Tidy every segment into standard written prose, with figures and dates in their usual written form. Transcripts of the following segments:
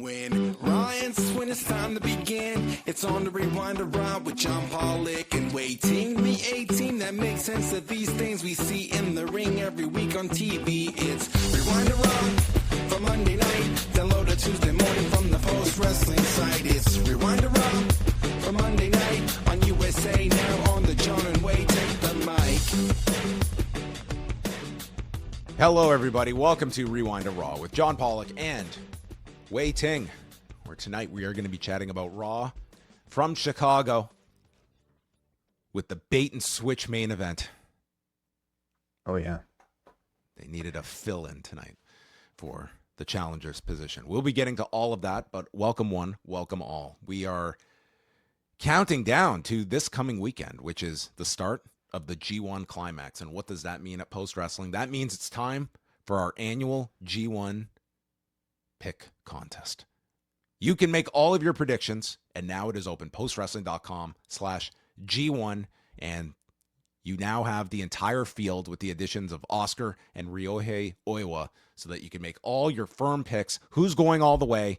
When Ryan's when it's time to begin, it's on the Rewind-A-Raw with John Pollock and Wai Ting. The A-Team that makes sense of these things we see in the ring every week on TV. It's Rewind-A-Raw for Monday night. Download it Tuesday morning from the Post Wrestling site. It's Rewind-A-Raw for Monday night on USA Now on the John and Wai Take the Mic. Hello, everybody. Welcome to Rewind-A-Raw with John Pollock and Wai Ting, where tonight we are going to be chatting about Raw from Chicago with the bait and switch main event. Oh, yeah. They needed a fill-in tonight for the challenger's position. We'll be getting to all of that, but welcome one, welcome all. We are counting down to this coming weekend, which is the start of the G1 Climax. And what does that mean at Post Wrestling? That means it's time for our annual G1 pick contest. You can make all of your predictions, and now it is open, postwrestling.com/G1, and you now have the entire field with the additions of OSKAR and Ryohei Oiwa, so that you can make all your firm picks. Who's going all the way?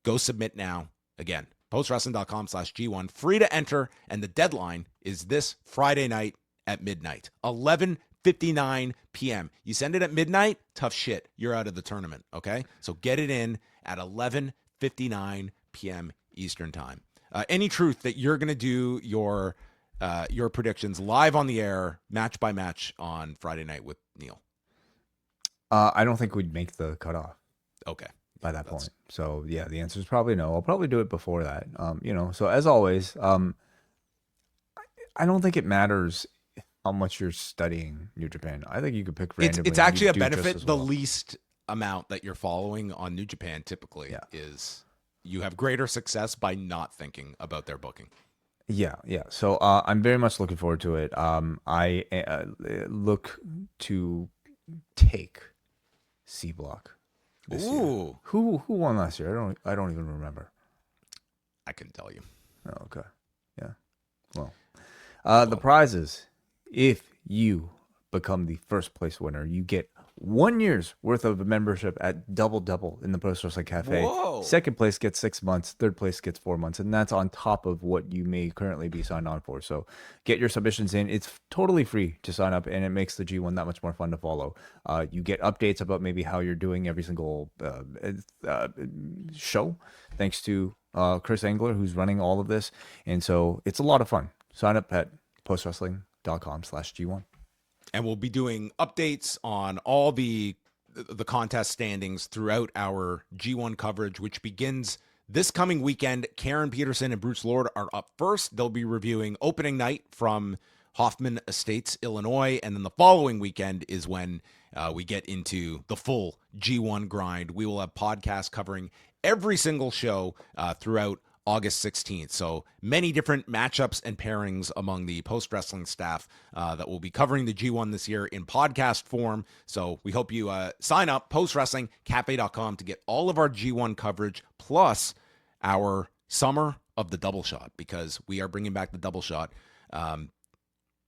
Go submit now. Again, postwrestling.com/G1, free to enter, and the deadline is this Friday night at midnight, 11:59 p.m. You send it at midnight, tough shit. You're out of the tournament, okay? So get it in at 11:59 p.m. Eastern time. Any truth that you're going to do your predictions live on the air, match by match on Friday night with Neil? I don't think we'd make the cutoff. Okay. By that point. So, yeah, the answer is probably no. I'll probably do it before that. So as always, I don't think it matters how much you're studying New Japan. I think you could pick randomly. It's actually a benefit. The least amount that you're following on New Japan typically is you have greater success by not thinking about their booking. Yeah. So I'm very much looking forward to it. I look to take C Block this year. Who won last year? I don't even remember. I can tell you. Oh, okay. Yeah. Well, the prizes. If you become the first place winner, you get 1 year's worth of membership at Double in the Post Wrestling Café. Whoa. Second place gets 6 months. Third place gets 4 months. And that's on top of what you may currently be signed on for. So get your submissions in. It's totally free to sign up, and it makes the G1 that much more fun to follow. You get updates about maybe how you're doing every single show, thanks to Chris Angler, who's running all of this. And so it's a lot of fun. Sign up at postwrestling.com/G1. And we'll be doing updates on all the contest standings throughout our G1 coverage, which begins this coming weekend. Karen Peterson and Bruce Lord are up first. They'll be reviewing opening night from Hoffman Estates, Illinois. And then the following weekend is when we get into the full G1 grind. We will have podcasts covering every single show throughout August 16th. So many different matchups and pairings among the Post Wrestling staff that will be covering the G1 this year in podcast form. So we hope you sign up, postwrestlingcafe.com, to get all of our G1 coverage, plus our summer of the double shot, because we are bringing back the double shot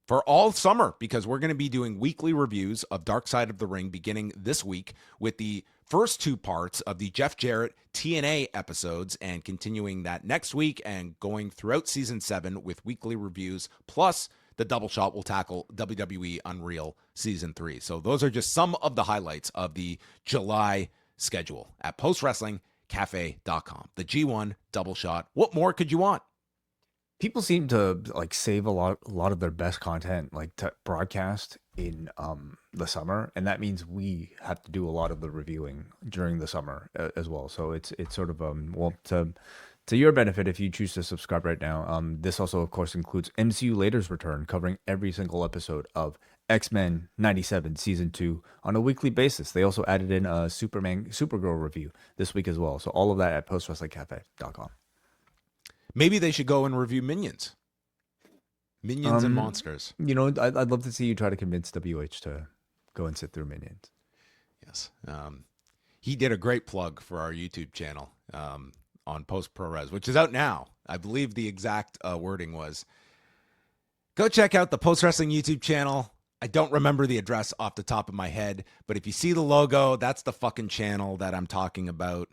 for all summer, because we're going to be doing weekly reviews of Dark Side of the Ring beginning this week with the first two parts of the Jeff Jarrett TNA episodes, and continuing that next week and going throughout season 7 with weekly reviews, plus the double shot will tackle WWE Unreal season 3. So those are just some of the highlights of the July schedule at postwrestlingcafe.com. The G1 double shot. What more could you want? People seem to save a lot of their best content to broadcast in the summer, and that means we have to do a lot of the reviewing during the summer as well. So it's sort of to your benefit if you choose to subscribe right now. This also, of course, includes MCU Later's return, covering every single episode of X-Men 97 season 2 on a weekly basis. They also added in a Supergirl review this week as well. So all of that at postwrestlingcafe.com. Maybe they should go and review Minions and Monsters. I'd love to see you try to convince WH to go and sit through Minions. Yes. He did a great plug for our YouTube channel on Post Pro Res, which is out now. I believe the exact wording was, go check out the Post Wrestling YouTube channel. I don't remember the address off the top of my head, but if you see the logo, that's the fucking channel that I'm talking about.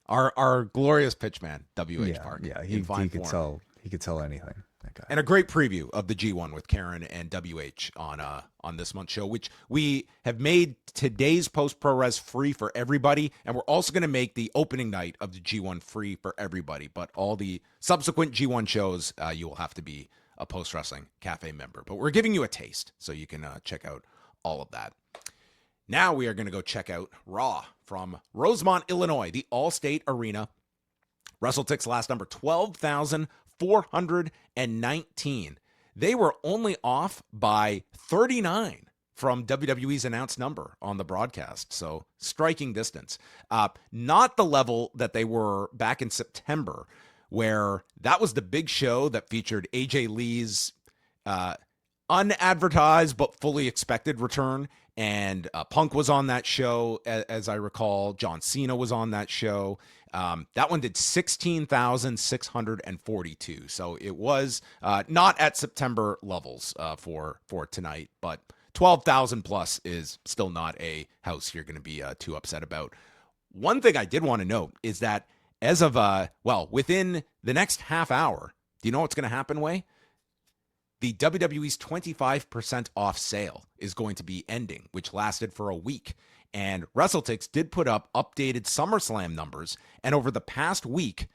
Our glorious pitchman, WH Yeah, Park. yeah, in fine form. he could sell anything. That guy. And a great preview of the G1 with Karen and WH on this month's show, which we have made today's post pro res free for everybody, and we're also going to make the opening night of the G1 free for everybody. But all the subsequent G1 shows, you will have to be a Post Wrestling Cafe member. But we're giving you a taste, so you can check out all of that. Now we are going to go check out Raw from Rosemont, Illinois, the Allstate Arena. WrestleTix last number 12,419. They were only off by 39 from WWE's announced number on the broadcast. So striking distance. Not the level that they were back in September, where that was the big show that featured AJ Lee's unadvertised but fully expected return. And Punk was on that show, as I recall. John Cena was on that show. That one did 16,642. So it was not at September levels for tonight, but 12,000 plus is still not a house you're going to be too upset about. One thing I did want to note is that as of, within the next half hour, do you know what's going to happen, Way? The WWE's 25% off sale is going to be ending, which lasted for a week. And WrestleTix did put up updated SummerSlam numbers. And over the past week,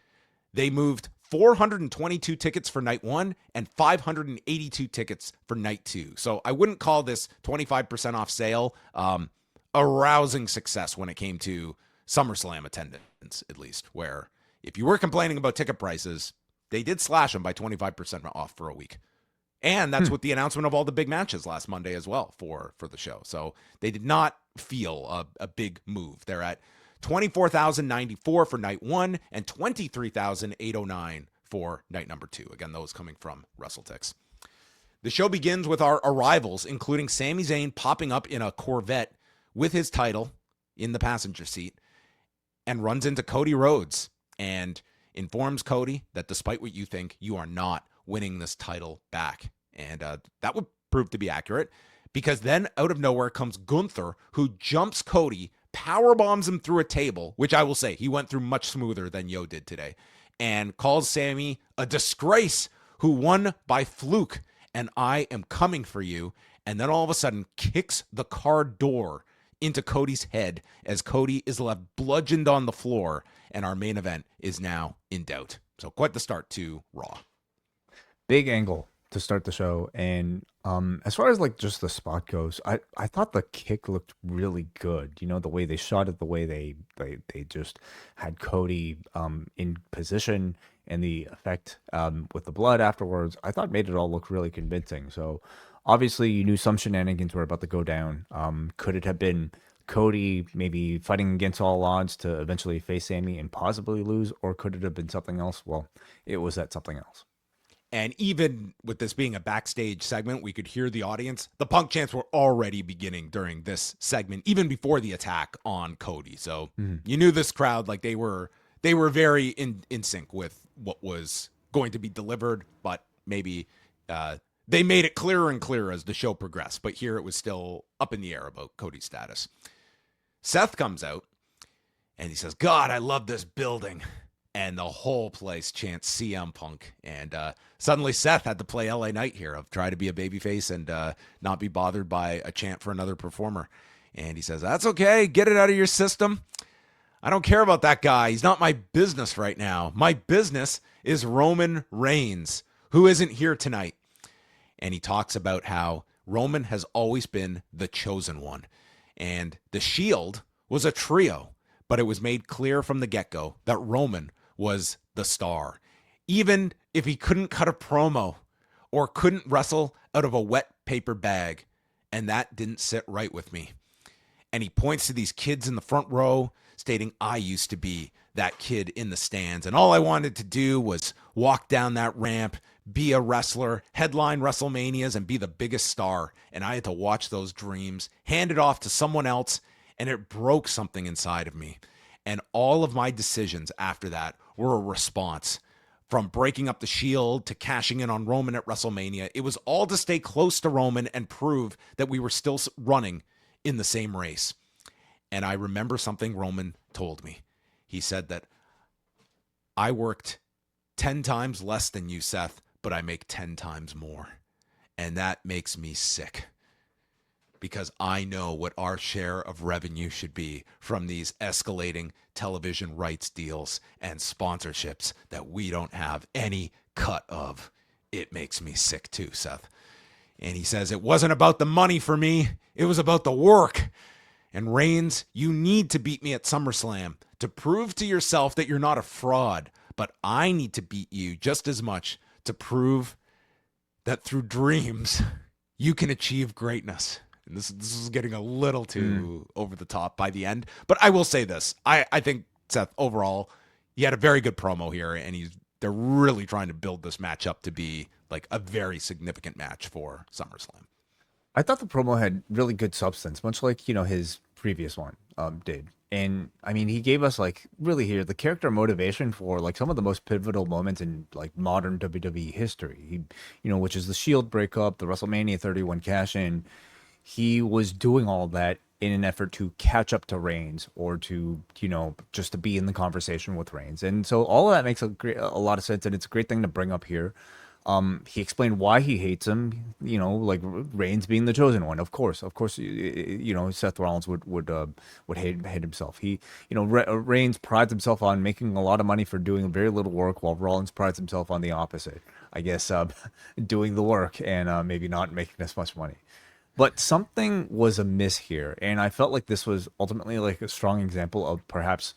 they moved 422 tickets for night one and 582 tickets for night two. So I wouldn't call this 25% off sale a rousing success when it came to SummerSlam attendance, at least, where if you were complaining about ticket prices, they did slash them by 25% off for a week. And that's with the announcement of all the big matches last Monday as well for the show. So they did not feel a big move. They're at 24,094 for night one and 23,809 for night number two. Again, those coming from WrestleTix. The show begins with our arrivals, including Sami Zayn popping up in a Corvette with his title in the passenger seat and runs into Cody Rhodes and informs Cody that despite what you think, you are not winning this title back. And that would prove to be accurate, because then out of nowhere comes Gunther, who jumps Cody, power bombs him through a table, which I will say he went through much smoother than Yo did today, and calls Sami a disgrace who won by fluke, and I am coming for you. And then all of a sudden kicks the car door into Cody's head as Cody is left bludgeoned on the floor, and our main event is now in doubt. So quite the start to Raw. Big angle to start the show, and as far as like just the spot goes, I thought the kick looked really good. You know, the way they shot it, the way they just had Cody in position, and the effect with the blood afterwards, I thought made it all look really convincing. So obviously you knew some shenanigans were about to go down. Could it have been Cody maybe fighting against all odds to eventually face Sami and possibly lose, or could it have been something else? Well, it was that something else. And even with this being a backstage segment, we could hear the audience. The Punk chants were already beginning during this segment, even before the attack on Cody. So you knew this crowd, like they were very in sync with what was going to be delivered, but maybe they made it clearer and clearer as the show progressed. But here it was still up in the air about Cody's status. Seth comes out and he says, "God, I love this building." And the whole place chants CM Punk. And suddenly Seth had to play LA Knight here of try to be a babyface and not be bothered by a chant for another performer. And he says, "That's okay. Get it out of your system. I don't care about that guy. He's not my business right now. My business is Roman Reigns, who isn't here tonight." And he talks about how Roman has always been the chosen one. And the Shield was a trio, but it was made clear from the get-go that Roman was the star. Even if he couldn't cut a promo or couldn't wrestle out of a wet paper bag. And that didn't sit right with me. And he points to these kids in the front row stating, "I used to be that kid in the stands. And all I wanted to do was walk down that ramp, be a wrestler, headline WrestleManias, and be the biggest star. And I had to watch those dreams, hand it off to someone else, and it broke something inside of me. And all of my decisions after that were a response. From breaking up the Shield to cashing in on Roman at WrestleMania, it was all to stay close to Roman and prove that we were still running in the same race." And I remember something Roman told me. He said that, I worked 10 times less than you, Seth, but I make 10 times more. And that makes me sick because I know what our share of revenue should be from these escalating television rights deals and sponsorships that we don't have any cut of. It makes me sick too, Seth. And he says, it wasn't about the money for me. It was about the work. And Reigns, you need to beat me at SummerSlam to prove to yourself that you're not a fraud. But I need to beat you just as much to prove that through dreams, you can achieve greatness. And this is getting a little too over the top by the end. But I will say this. I think, Seth, overall, he had a very good promo here, and they're really trying to build this match up to be like a very significant match for SummerSlam. I thought the promo had really good substance, much like, his previous one did. And I mean, he gave us like really here the character motivation for like some of the most pivotal moments in like modern WWE history. Which is the Shield breakup, the WrestleMania 31 cash in. He was doing all that in an effort to catch up to Reigns or to, just to be in the conversation with Reigns. And so all of that makes a lot of sense. And it's a great thing to bring up here. He explained why he hates him, like Reigns being the chosen one. Of course, Seth Rollins would hate himself. Reigns prides himself on making a lot of money for doing very little work, while Rollins prides himself on the opposite. I guess, doing the work and maybe not making as much money. But something was amiss here, and I felt like this was ultimately like a strong example of perhaps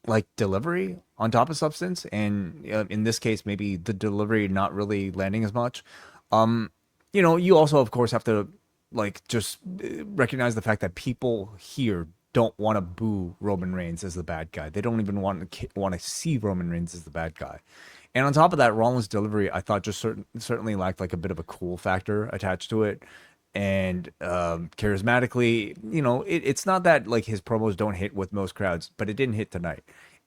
like delivery on top of substance, and in this case maybe the delivery not really landing as much. You also of course have to like just recognize the fact that people here don't want to boo Roman Reigns as the bad guy. They don't even want to see Roman Reigns as the bad guy. And on top of that, Rollins' delivery I thought just certainly lacked like a bit of a cool factor attached to it. And charismatically, it's not that like his promos don't hit with most crowds, but it didn't hit tonight.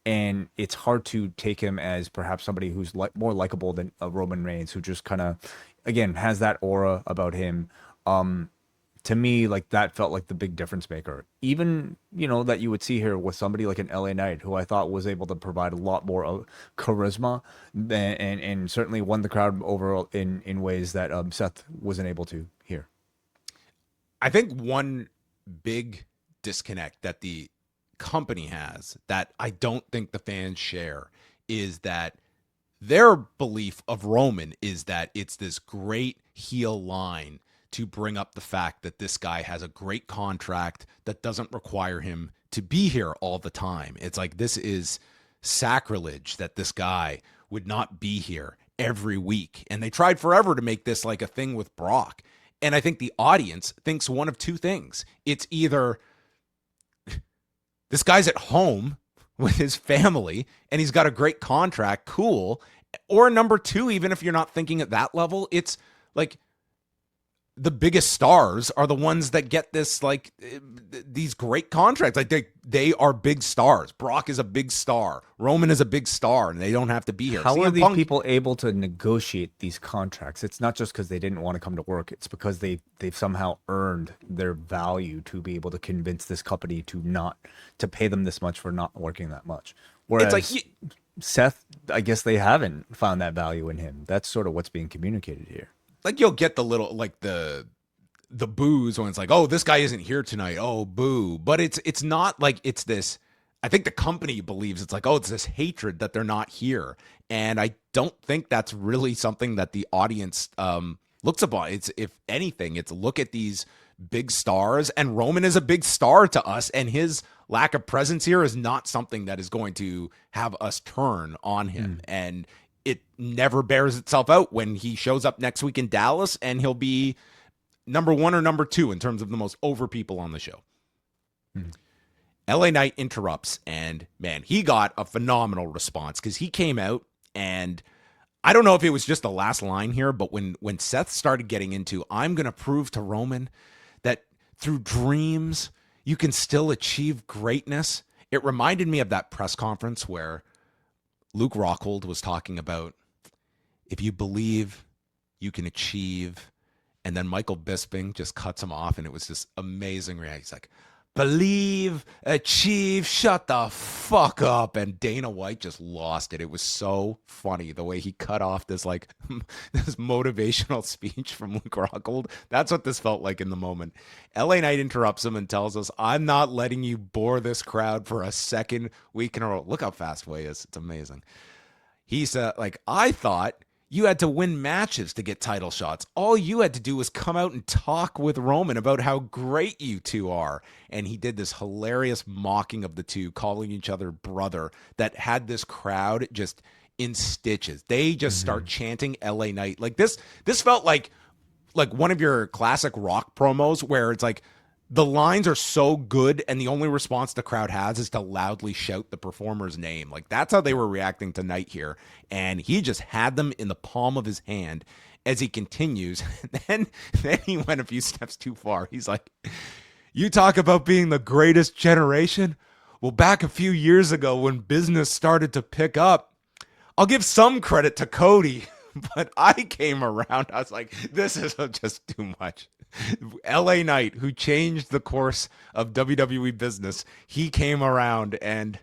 And it's hard to take him as perhaps somebody who's more likable than Roman Reigns, who just kind of, again, has that aura about him. To me, like that felt like the big difference maker. Even, that you would see here with somebody like an LA Knight, who I thought was able to provide a lot more charisma and certainly won the crowd over in ways that Seth wasn't able to here. I think one big disconnect that the company has that I don't think the fans share is that their belief of Roman is that it's this great heel line to bring up the fact that this guy has a great contract that doesn't require him to be here all the time. It's like, this is sacrilege that this guy would not be here every week. And they tried forever to make this like a thing with Brock. And I think the audience thinks one of two things. It's either this guy's at home with his family and he's got a great contract, cool. Or number two, even if you're not thinking at that level, it's like the biggest stars are the ones that get this, like these great contracts. Like they are big stars. Brock is a big star. Roman is a big star, and they don't have to be here. How are these people able to negotiate these contracts? It's not just because they didn't want to come to work. It's because they've somehow earned their value to be able to convince this company to pay them this much for not working that much. Whereas it's like Seth, I guess they haven't found that value in him. That's sort of what's being communicated here. Like you'll get the little, like the boos when it's like, oh, this guy isn't here tonight. Oh, boo. But it's not like it's this, I think the company believes it's like, oh, it's this hatred that they're not here. And I don't think that's really something that the audience looks upon. It's, if anything, it's look at these big stars, and Roman is a big star to us, and his lack of presence here is not something that is going to have us turn on him. And it never bears itself out when he shows up next week in Dallas, and he'll be number one or number two in terms of the most over people on the show. LA Knight interrupts, and man, he got a phenomenal response because he came out, and I don't know if it was just the last line here, but when Seth started getting into, I'm going to prove to Roman that through dreams, you can still achieve greatness. It reminded me of that press conference where Luke Rockhold was talking about, if you believe, you can achieve. And then Michael Bisping just cuts him off, and it was this amazing reaction. He's like, believe, achieve, shut the fuck up. And Dana White just lost it. It was so funny the way he cut off this like this motivational speech from Luke Rockhold. That's what this felt like in the moment. LA Knight interrupts him and tells us, I'm not letting you bore this crowd for a second week in a row. Look how fast Way is. It's amazing. He said, like, I thought you had to win matches to get title shots. All you had to do was come out and talk with Roman about how great you two are. And he did this hilarious mocking of the two, calling each other brother, that had this crowd just in stitches. They just start chanting LA Knight. Like this felt like one of your classic Rock promos where it's like, the lines are so good, and the only response the crowd has is to loudly shout the performer's name. Like, that's how they were reacting to Knight here. And he just had them in the palm of his hand as he continues. Then he went a few steps too far. He's like, you talk about being the greatest generation? Well, back a few years ago when business started to pick up, I'll give some credit to Cody, but I came around. I was like, this is just too much. LA Knight, who changed the course of WWE business, he came around and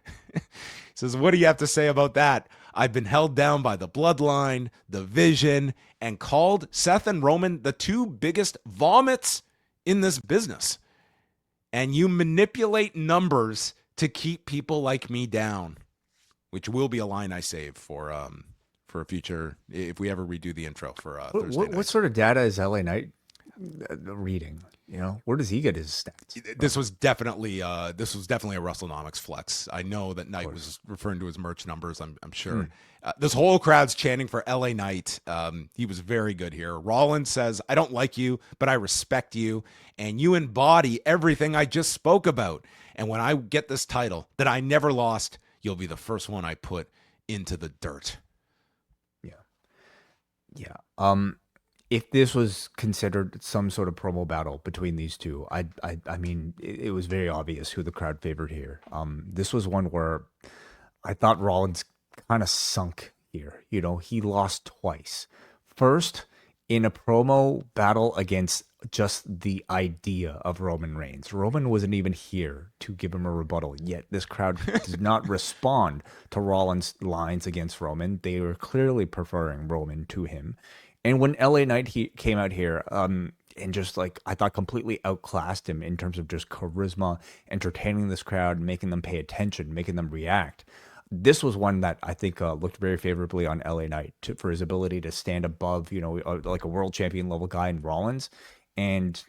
says, what do you have to say about that? I've been held down by the bloodline, the vision, and called Seth and Roman the two biggest vomits in this business. And you manipulate numbers to keep people like me down, which will be a line I save for a future, if we ever redo the intro for Thursday night. What sort of data is LA Knight reading? You know, where does he get his stats? This was definitely a WrestleNomics flex. I know that Knight was referring to his merch numbers. I'm sure. This whole crowd's chanting for LA Knight. He was very good here. Rollins says, I don't like you, but I respect you, and you embody everything I just spoke about. And when I get this title that I never lost, you'll be the first one I put into the dirt. Yeah. If this was considered some sort of promo battle between these two, I mean, it was very obvious who the crowd favored here. This was one where I thought Rollins kind of sunk here. You know, he lost twice. First, in a promo battle against just the idea of Roman Reigns. Roman wasn't even here to give him a rebuttal, yet this crowd did not respond to Rollins' lines against Roman. They were clearly preferring Roman to him. And when LA Knight came out here, and just like, I thought completely outclassed him in terms of just charisma, entertaining this crowd, making them pay attention, making them react. This was one that I think looked very favorably on LA Knight for his ability to stand above, you know, like a world champion level guy in Rollins. And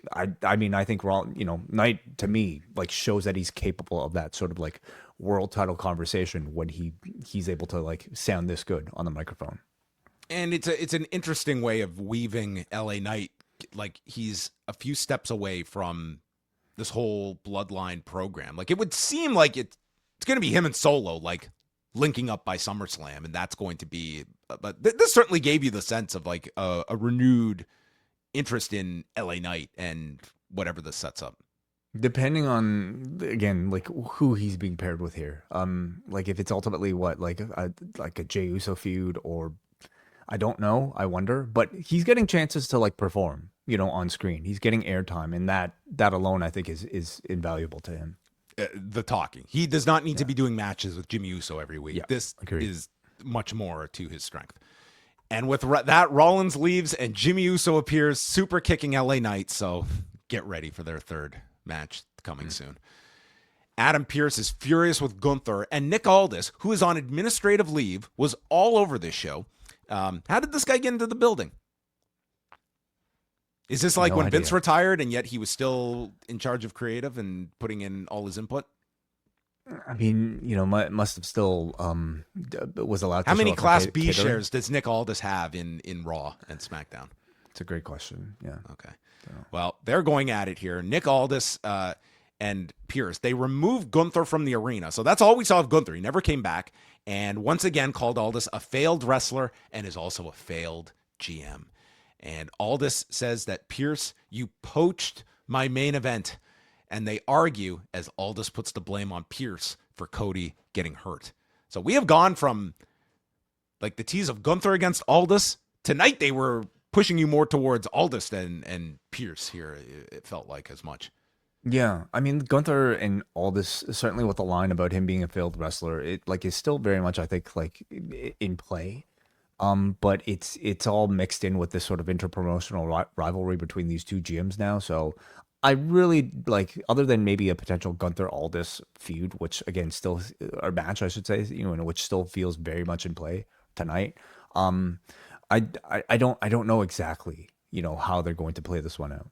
I mean, I think Knight to me like shows that he's capable of that sort of like world title conversation when he's able to like sound this good on the microphone. And it's an interesting way of weaving LA Knight. Like, he's a few steps away from this whole bloodline program. Like, it would seem like it's going to be him and Solo, like, linking up by SummerSlam, and that's going to be, but this certainly gave you the sense of like a renewed interest in LA Knight and whatever this sets up. Depending on, again, like who he's being paired with here. Like if it's ultimately like a Jey Uso feud, or I don't know, I wonder, but he's getting chances to like perform, you know, on screen. He's getting airtime, and that alone I think is invaluable to him. The talking. He does not need to be doing matches with Jimmy Uso every week. Yeah, this agreed. is much more to his strength. And with that, Rollins leaves and Jimmy Uso appears, super kicking LA Knight. So get ready for their third match coming soon. Adam Pearce is furious with Gunther, and Nick Aldis, who is on administrative leave, was all over this show. How did this guy get into the building? Is this like when Vince retired and yet he was still in charge of creative and putting in all his input? I mean, you know, must have still was allowed to. How many Class B shares does Nick Aldis have in Raw and SmackDown? It's a great question. Yeah. Okay. Well, they're going at it here. Nick Aldis and Pearce, they removed Gunther from the arena. So that's all we saw of Gunther. He never came back. And once again called Aldis a failed wrestler and is also a failed GM. And Aldis says that, Pearce, you poached my main event. And they argue as Aldis puts the blame on Pearce for Cody getting hurt. So we have gone from like the tease of Gunther against Aldis. Tonight they were pushing you more towards Aldis and Pearce here. It felt like as much. Yeah, I mean Gunther and all this, certainly with the line about him being a failed wrestler, it like is still very much, I think, like in play. But it's all mixed in with this sort of interpromotional rivalry between these two GMs now. So I really like, other than maybe a potential Gunther Aldis feud, which again still, or match I should say, which still feels very much in play tonight. Um, I don't know exactly how they're going to play this one out.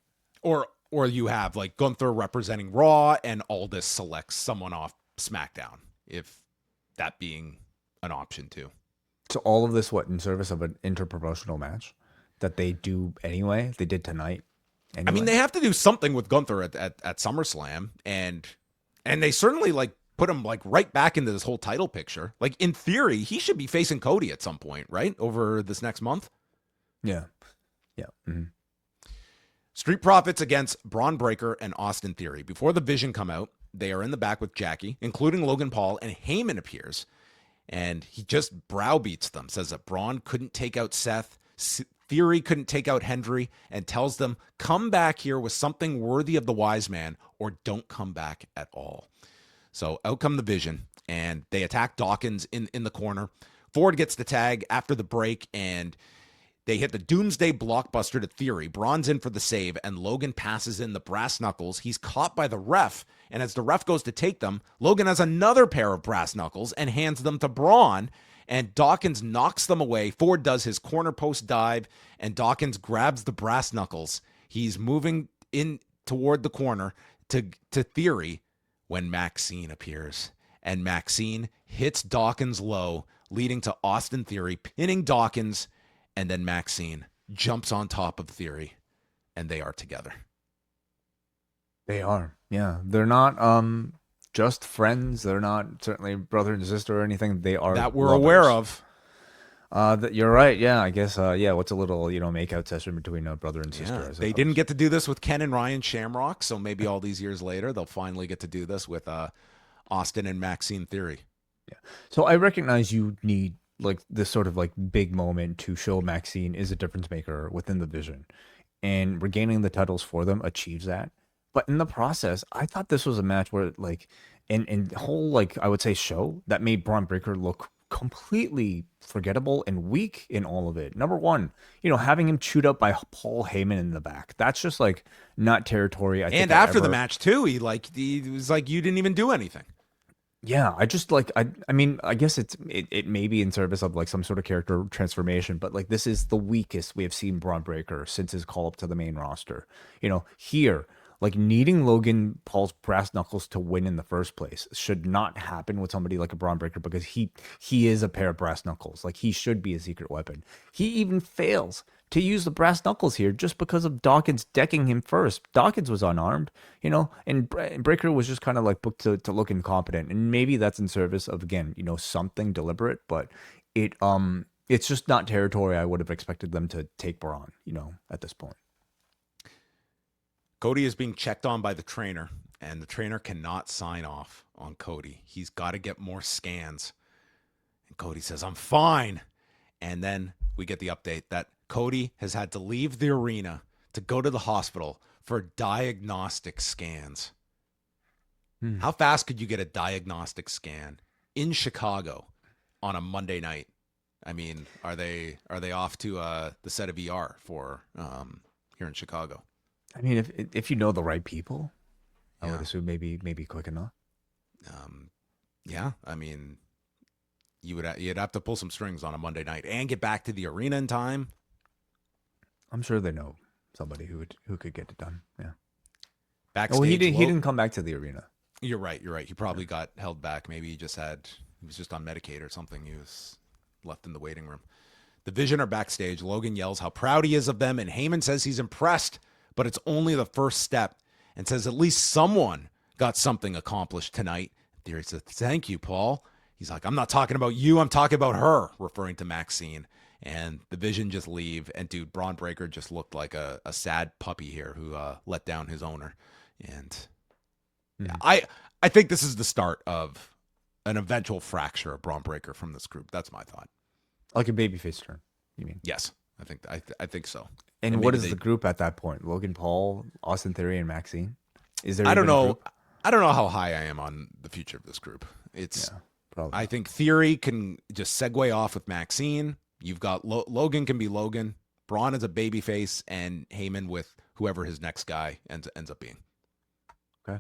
Or you have like Gunther representing Raw and Aldis selects someone off SmackDown, if that being an option too. So all of this, what, in service of an interpromotional match that they do anyway? They did tonight. I mean, Anyway. they have to do something with Gunther at SummerSlam, and they certainly like put him like right back into this whole title picture. Like in theory, he should be facing Cody at some point, right? Over this next month. Yeah. Yeah. Mm-hmm. Street Profits against Braun Breaker and Austin Theory. Before the Vision come out, they are in the back with Jackie, including Logan Paul, and Heyman appears. And he just browbeats them, says that Braun couldn't take out Seth, Theory couldn't take out Hendry, and tells them, come back here with something worthy of the wise man, or don't come back at all. So out come the Vision, and they attack Dawkins in the corner. Ford gets the tag after the break, and they hit the Doomsday Blockbuster to Theory. Braun's in for the save, and Logan passes in the brass knuckles. He's caught by the ref, and as the ref goes to take them, Logan has another pair of brass knuckles and hands them to Braun, and Dawkins knocks them away. Ford does his corner post dive, and Dawkins grabs the brass knuckles. He's moving in toward the corner to Theory when Maxine appears, and Maxine hits Dawkins low, leading to Austin Theory pinning Dawkins. And then Maxine jumps on top of Theory, and they are together. They are. Yeah. They're not just friends. They're not certainly brother and sister or anything. They are that we're lovers. aware of. You're right. Yeah, I guess. Yeah, what's a little makeout session between a brother and sister? Yeah, they didn't get to do this with Ken and Ryan Shamrock, so maybe all these years later they'll finally get to do this with Austin and Maxine Theory. Yeah. So I recognize you need like this sort of like big moment to show Maxine is a difference maker within the Vision, and regaining the titles for them achieves that. But in the process, I thought this was a match where like in whole, like, I would say, show that made Braun Breaker look completely forgettable and weak in all of it. Number one, having him chewed up by Paul Heyman in the back. That's just like not territory. And after the match too, he was like, you didn't even do anything. Yeah, I just like I mean, I guess it may be in service of like some sort of character transformation, but like this is the weakest we have seen Braun Breaker since his call up to the main roster. Here, like needing Logan Paul's brass knuckles to win in the first place should not happen with somebody like a Braun Breaker, because he is a pair of brass knuckles. Like he should be a secret weapon. He even fails to use the brass knuckles here just because of Dawkins decking him first. Dawkins was unarmed, and Breaker was just kind of like booked to look incompetent. And maybe that's in service of, again, something deliberate, but it's just not territory I would have expected them to take Braun, at this point. Cody is being checked on by the trainer, and the trainer cannot sign off on Cody. He's got to get more scans. And Cody says, I'm fine. And then we get the update that Cody has had to leave the arena to go to the hospital for diagnostic scans. How fast could you get a diagnostic scan in Chicago on a Monday night? I mean, are they off to the set of ER for here in Chicago? I mean, if you know the right people, I would assume maybe quick enough. Yeah, I mean, you'd have to pull some strings on a Monday night and get back to the arena in time. I'm sure they know somebody who could get it done. Yeah. Backstage. Oh, he didn't come back to the arena. You're right. He probably got held back. Maybe he was just on Medicaid or something. He was left in the waiting room. The Vision are backstage. Logan yells how proud he is of them, and Heyman says he's impressed, but it's only the first step, and says at least someone got something accomplished tonight. Theory says, thank you, Paul. He's like, I'm not talking about you. I'm talking about her, referring to Maxine. And the Vision just leave. And dude, Braun Breaker just looked like a sad puppy here who let down his owner. And I think this is the start of an eventual fracture of Braun Breaker from this group. That's my thought. Like a babyface turn, you mean? Yes, I think so. And what is the group at that point? Logan Paul, Austin Theory, and Maxine? Is there? I don't even a know. group? I don't know how high I am on the future of this group. It's. Yeah, probably. I think Theory can just segue off with Maxine. You've got Logan can be Logan. Braun is a babyface, and Heyman with whoever his next guy ends up being. Okay.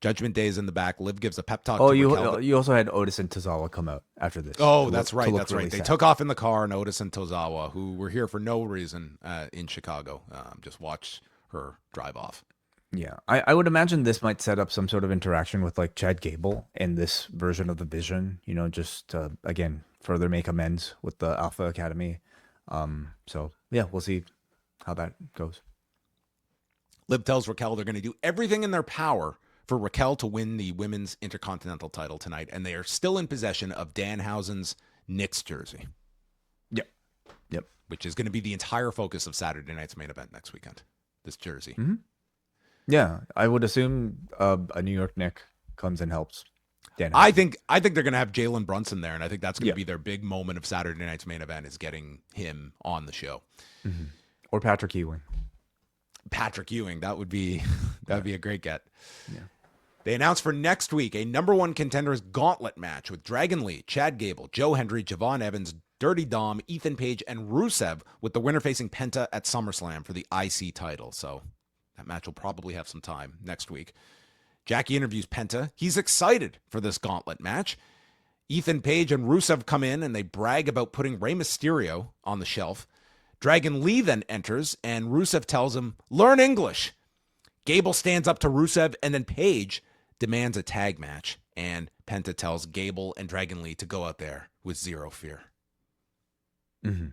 Judgment Day is in the back. Liv gives a pep talk. Oh, to you Raquel. you also had Otis and Tozawa come out after this. Oh, that's right. That's really right. They sad. took off in the car, and Otis and Tozawa, who were here for no reason in Chicago, just watch her drive off. Yeah, I would imagine this might set up some sort of interaction with like Chad Gable and this version of the Vision. You know, just to, again, further make amends with the Alpha Academy. So yeah, we'll see how that goes. Liv tells Raquel they're going to do everything in their power for Raquel to win the women's Intercontinental title tonight, and they are still in possession of Danhausen's Knicks jersey. Yep. Which is going to be the entire focus of Saturday night's main event next weekend. This jersey. Mm-hmm. Yeah, I would assume a New York Knick comes and helps. I think they're going to have Jalen Brunson there, and I think that's going to be their big moment of Saturday night's main event is getting him on the show. Mm-hmm. Or Patrick Ewing. That would be a great get. Yeah. They announced for next week a number one contenders gauntlet match with Dragon Lee, Chad Gable, Joe Hendry, Javon Evans, Dirty Dom, Ethan Page, and Rusev, with the winner facing Penta at SummerSlam for the IC title. So that match will probably have some time next week. Jackie interviews Penta. He's excited for this gauntlet match. Ethan Page and Rusev come in and they brag about putting Rey Mysterio on the shelf. Dragon Lee then enters and Rusev tells him, learn English. Gable stands up to Rusev and then Page demands a tag match. And Penta tells Gable and Dragon Lee to go out there with zero fear. Mm-hmm.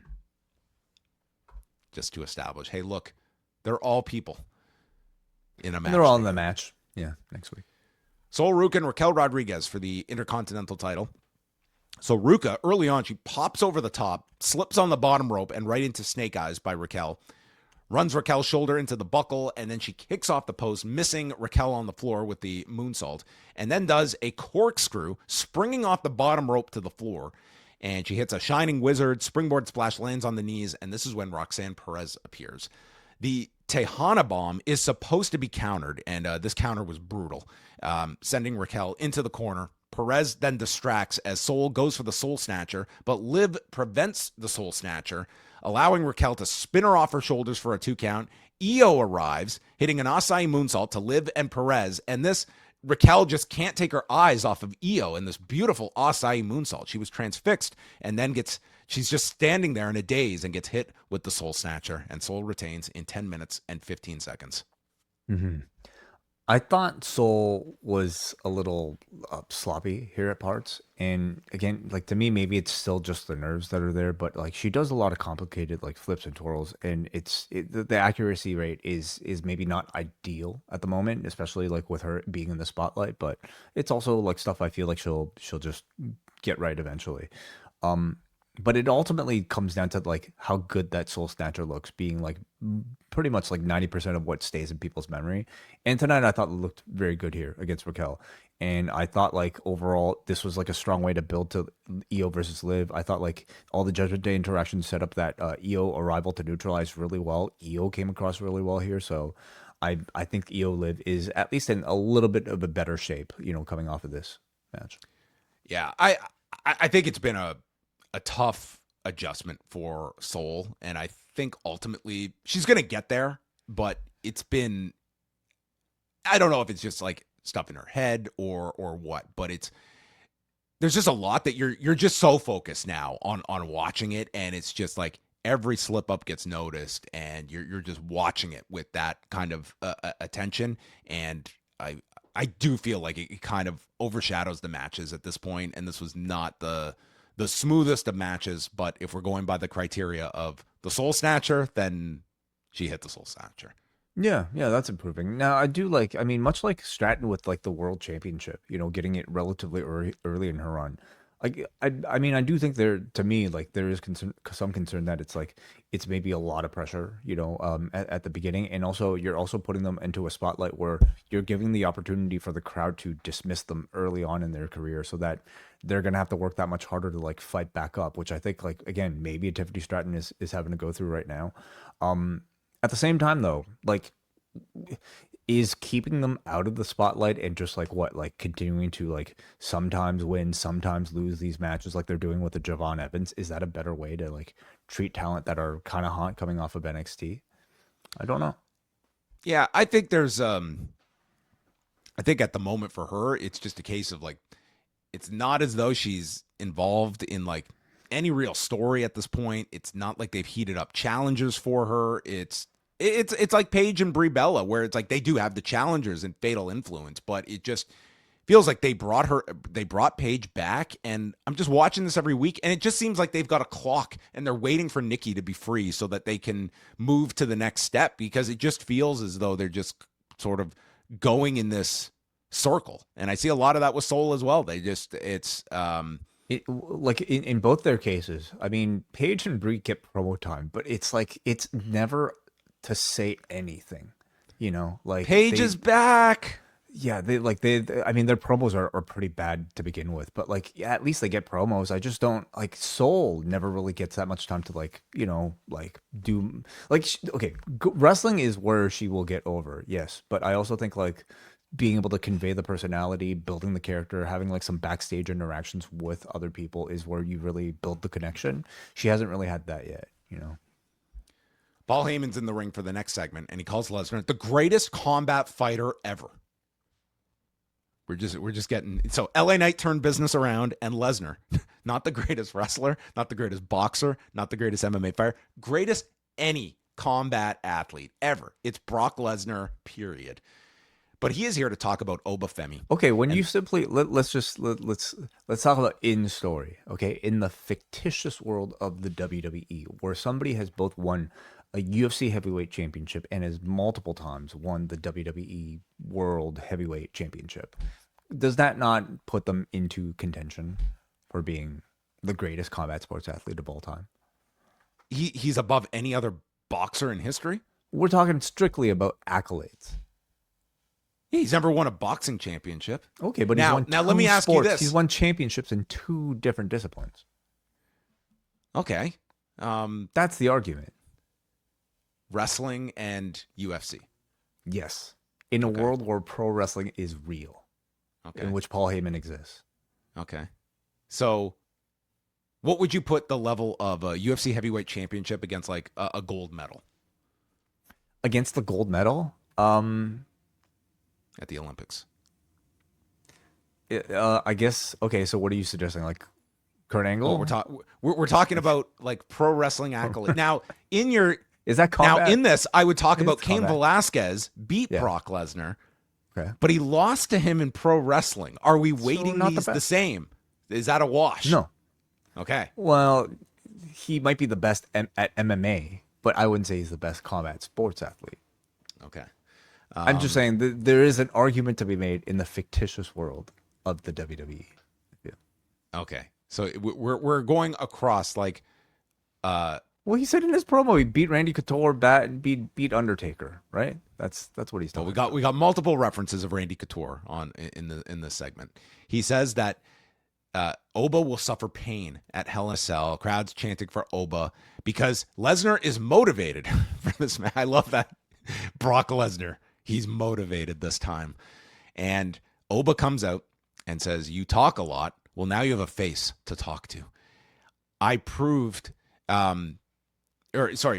Just to establish, hey, look, they're all people in a match. And they're all in the match. Yeah, next week. Sol Ruca and Raquel Rodriguez for the Intercontinental title. So Ruca, early on, she pops over the top, slips on the bottom rope and right into Snake Eyes by Raquel. Runs Raquel's shoulder into the buckle, and then she kicks off the post, missing Raquel on the floor with the moonsault, and then does a corkscrew, springing off the bottom rope to the floor. And she hits a Shining Wizard, springboard splash, lands on the knees, and this is when Roxanne Perez appears. The Tejana bomb is supposed to be countered, and this counter was brutal, sending Raquel into the corner. Perez then distracts as Sol goes for the Soul Snatcher, but Liv prevents the Soul Snatcher, allowing Raquel to spin her off her shoulders for a 2 count. Io arrives, hitting an Asai moonsault to Liv and Perez, and this Raquel just can't take her eyes off of Io in this beautiful Asai moonsault. She was transfixed and then she's just standing there in a daze and gets hit with the Soul Snatcher, and Sol retains in 10 minutes and 15 seconds. Mm-hmm. I thought Sol was a little sloppy here at parts. And again, like to me, maybe it's still just the nerves that are there, but like she does a lot of complicated like flips and twirls, and the accuracy rate is maybe not ideal at the moment, especially like with her being in the spotlight, but it's also like stuff I feel like she'll just get right eventually. But it ultimately comes down to like how good that Soul Snatcher looks, being like pretty much like 90% of what stays in people's memory. And tonight I thought it looked very good here against Raquel. And I thought like overall this was like a strong way to build to Io versus Liv. I thought like all the Judgment Day interactions set up that Io arrival to neutralize really well. Io came across really well here. So I think Io Liv is at least in a little bit of a better shape, you know, coming off of this match. Yeah, I think it's been a tough adjustment for Sol, and I think ultimately she's going to get there, but it's been, I don't know if it's just like stuff in her head or what, but there's just a lot that you're just so focused now on watching it, and it's just like every slip up gets noticed, and you're just watching it with that kind of attention, and I do feel like it kind of overshadows the matches at this point, and this was not the smoothest of matches, but if we're going by the criteria of the Soul Snatcher, then she hit the Soul Snatcher. Yeah, that's improving. Now, I do like, I mean, much like Stratton with like the World Championship, you know, getting it relatively early in her run. Like, I mean, I do think to me, like there is some concern that it's maybe a lot of pressure, you know, at the beginning. And also you're also putting them into a spotlight where you're giving the opportunity for the crowd to dismiss them early on in their career, so that they're going to have to work that much harder to like fight back up, which I think like, again, maybe a Tiffany Stratton is having to go through right now. At the same time though, like is keeping them out of the spotlight and just like what, like continuing to like sometimes win, sometimes lose these matches like they're doing with the Javon Evans. Is that a better way to like treat talent that are kind of hot coming off of NXT? I don't know. Yeah, I think there's I think at the moment for her, it's just a case of like, it's not as though she's involved in like any real story at this point. It's not like they've heated up challenges for her. It's like Paige and Brie Bella, where it's like they do have the challengers and Fatal Influence, but it just feels like they brought Paige back, and I'm just watching this every week, and it just seems like they've got a clock and they're waiting for Nikki to be free so that they can move to the next step, because it just feels as though they're just sort of going in this circle. And I see a lot of that with Soul as well. Like in both their cases, I mean, Paige and Brie get promo time, but it's like it's never to say anything, you know. Like Paige is back. Yeah, I mean, their promos are pretty bad to begin with, but like, yeah, at least they get promos. I just don't like Soul never really gets that much time to like, you know, like do like, okay, wrestling is where she will get over. Yes. But I also think like being able to convey the personality, building the character, having like some backstage interactions with other people is where you really build the connection. She hasn't really had that yet, you know. Paul Heyman's in the ring for the next segment, and he calls Lesnar the greatest combat fighter ever. We're just getting, so LA Knight turned business around, and Lesnar, not the greatest wrestler, not the greatest boxer, not the greatest MMA fighter, greatest any combat athlete ever. It's Brock Lesnar, period. But he is here to talk about Oba Femi. Okay, when you simply let's talk about in story. Okay, in the fictitious world of the WWE, where somebody has both won a UFC Heavyweight Championship and has multiple times won the WWE World Heavyweight Championship, does that not put them into contention for being the greatest combat sports athlete of all time? He's above any other boxer in history? We're talking strictly about accolades. Yeah, he's never won a boxing championship. Okay, but now let me ask you this. He's won championships in 2 different disciplines. Okay. That's the argument. Wrestling and UFC. Yes. In a world where pro wrestling is real. Okay. In which Paul Heyman exists. Okay. So what would you put the level of a UFC heavyweight championship against like a gold medal? Against the gold medal? At the Olympics. I guess, okay, so what are you suggesting? Like Kurt Angle? We're talking about like pro wrestling accolade. Now, is that combat? Now, in this, I would talk about Cain Velasquez beat Brock Lesnar, but he lost to him in pro wrestling. Are we weighting these the same? Is that a wash? No. Okay. Well, he might be the best at MMA, but I wouldn't say he's the best combat sports athlete. Okay. I'm just saying that there is an argument to be made in the fictitious world of the WWE. Yeah. Okay. So we're going across like well, he said in his promo he beat Randy Couture, beat Undertaker, right? That's what he's talking about. We got multiple references of Randy Couture in this segment. He says that Oba will suffer pain at Hell in a Cell. Crowds chanting for Oba because Lesnar is motivated for this match. I love that. Brock Lesnar, he's motivated this time. And Oba comes out and says, "You talk a lot. Well, now you have a face to talk to." I proved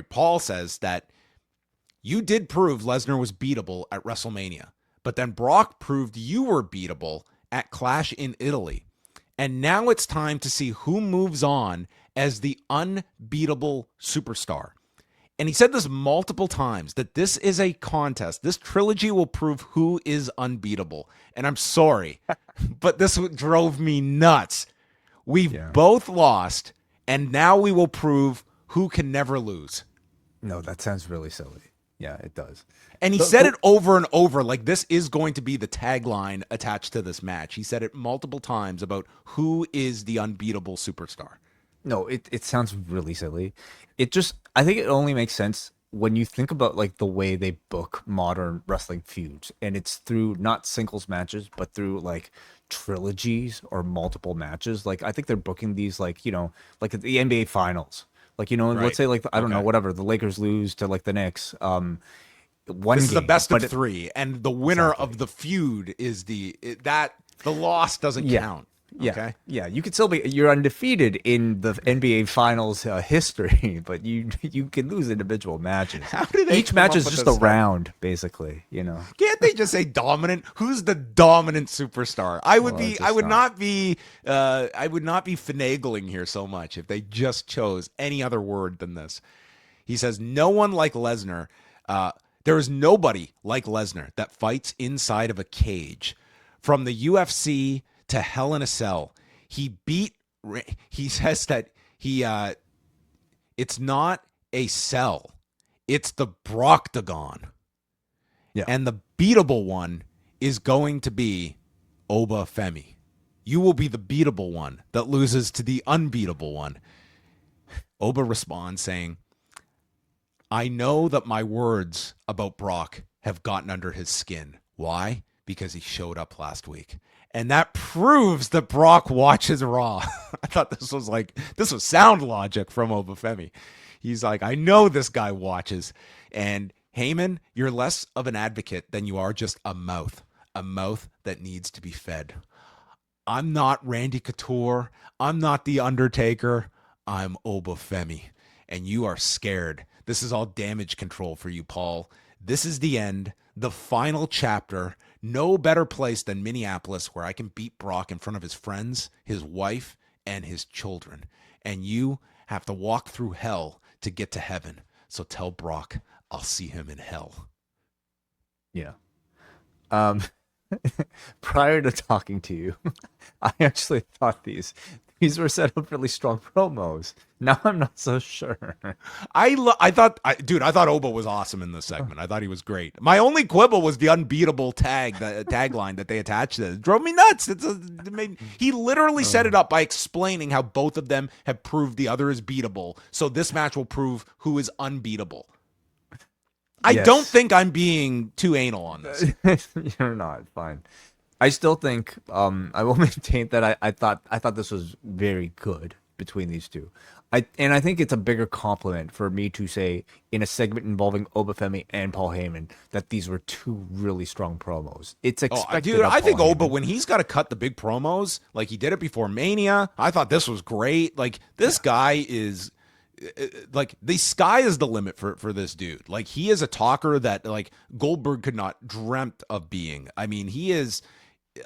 Paul says that you did prove Lesnar was beatable at WrestleMania, but then Brock proved you were beatable at Clash in Italy. And now it's time to see who moves on as the unbeatable superstar. And he said this multiple times, that this is a contest. This trilogy will prove who is unbeatable. And I'm sorry, but this drove me nuts. We've both lost, and now we will prove who can never lose. No, that sounds really silly. Yeah, it does. And he said it over and over, like this is going to be the tagline attached to this match. He said it multiple times about who is the unbeatable superstar. No, it sounds really silly. I think it only makes sense when you think about like the way they book modern wrestling feuds, and it's through not singles matches, but through like trilogies or multiple matches. Like I think they're booking these like, you know, like the NBA finals. Like, you know, let's say like, I don't know, whatever, the Lakers lose to like the Knicks. This is the game, best of three, and the winner Exactly. of the feud is the loss doesn't count. Okay. Yeah. You could still you're undefeated in the NBA Finals history, but you can lose individual matches. How do they Each come match up is with just this a stuff? round, basically. You know. Can't they just say dominant? Who's the dominant superstar? I would Well, be. it's I just would not. not be. I would not be finagling here so much if they just chose any other word than this. He says, "No one like Lesnar. There is nobody like Lesnar that fights inside of a cage, from the UFC to Hell in a Cell. He beat. He says that he. It's not a cell. It's the Broctagon." Yeah. And the beatable one is going to be Oba Femi. You will be the beatable one that loses to the unbeatable one. Oba responds saying, "I know that my words about Brock have gotten under his skin. Why? Because he showed up last week. And that proves that Brock watches Raw." I thought this was sound logic from Oba Femi. He's like, "I know this guy watches." And Heyman, you're less of an advocate than you are just a mouth that needs to be fed. I'm not Randy Couture. I'm not The Undertaker. I'm Oba Femi. And you are scared. This is all damage control for you, Paul. This is the end, the final chapter. No better place than Minneapolis, where I can beat Brock in front of his friends, his wife, and his children. And you have to walk through hell to get to heaven. So tell Brock I'll see him in hell. Yeah. Prior to talking to you, I actually thought these were set up really strong promos. Now I'm not so sure. I thought Oba was awesome in this segment. I thought he was great. My only quibble was the unbeatable tagline that they attached to it. It drove me nuts. He literally set it up by explaining how both of them have proved the other is beatable. So this match will prove who is unbeatable. I don't think I'm being too anal on this. You're not. Fine. I still think I will maintain that I thought this was very good between these two. I think it's a bigger compliment for me to say in a segment involving Oba Femi and Paul Heyman that these were two really strong promos. It's expected. Dude, I think Paul Oba, Heyman. when he's got to cut the big promos, like he did it before Mania, I thought this was great. Like this guy is like the sky is the limit for this dude. Like he is a talker that like Goldberg could not dreamt of being. I mean, he is.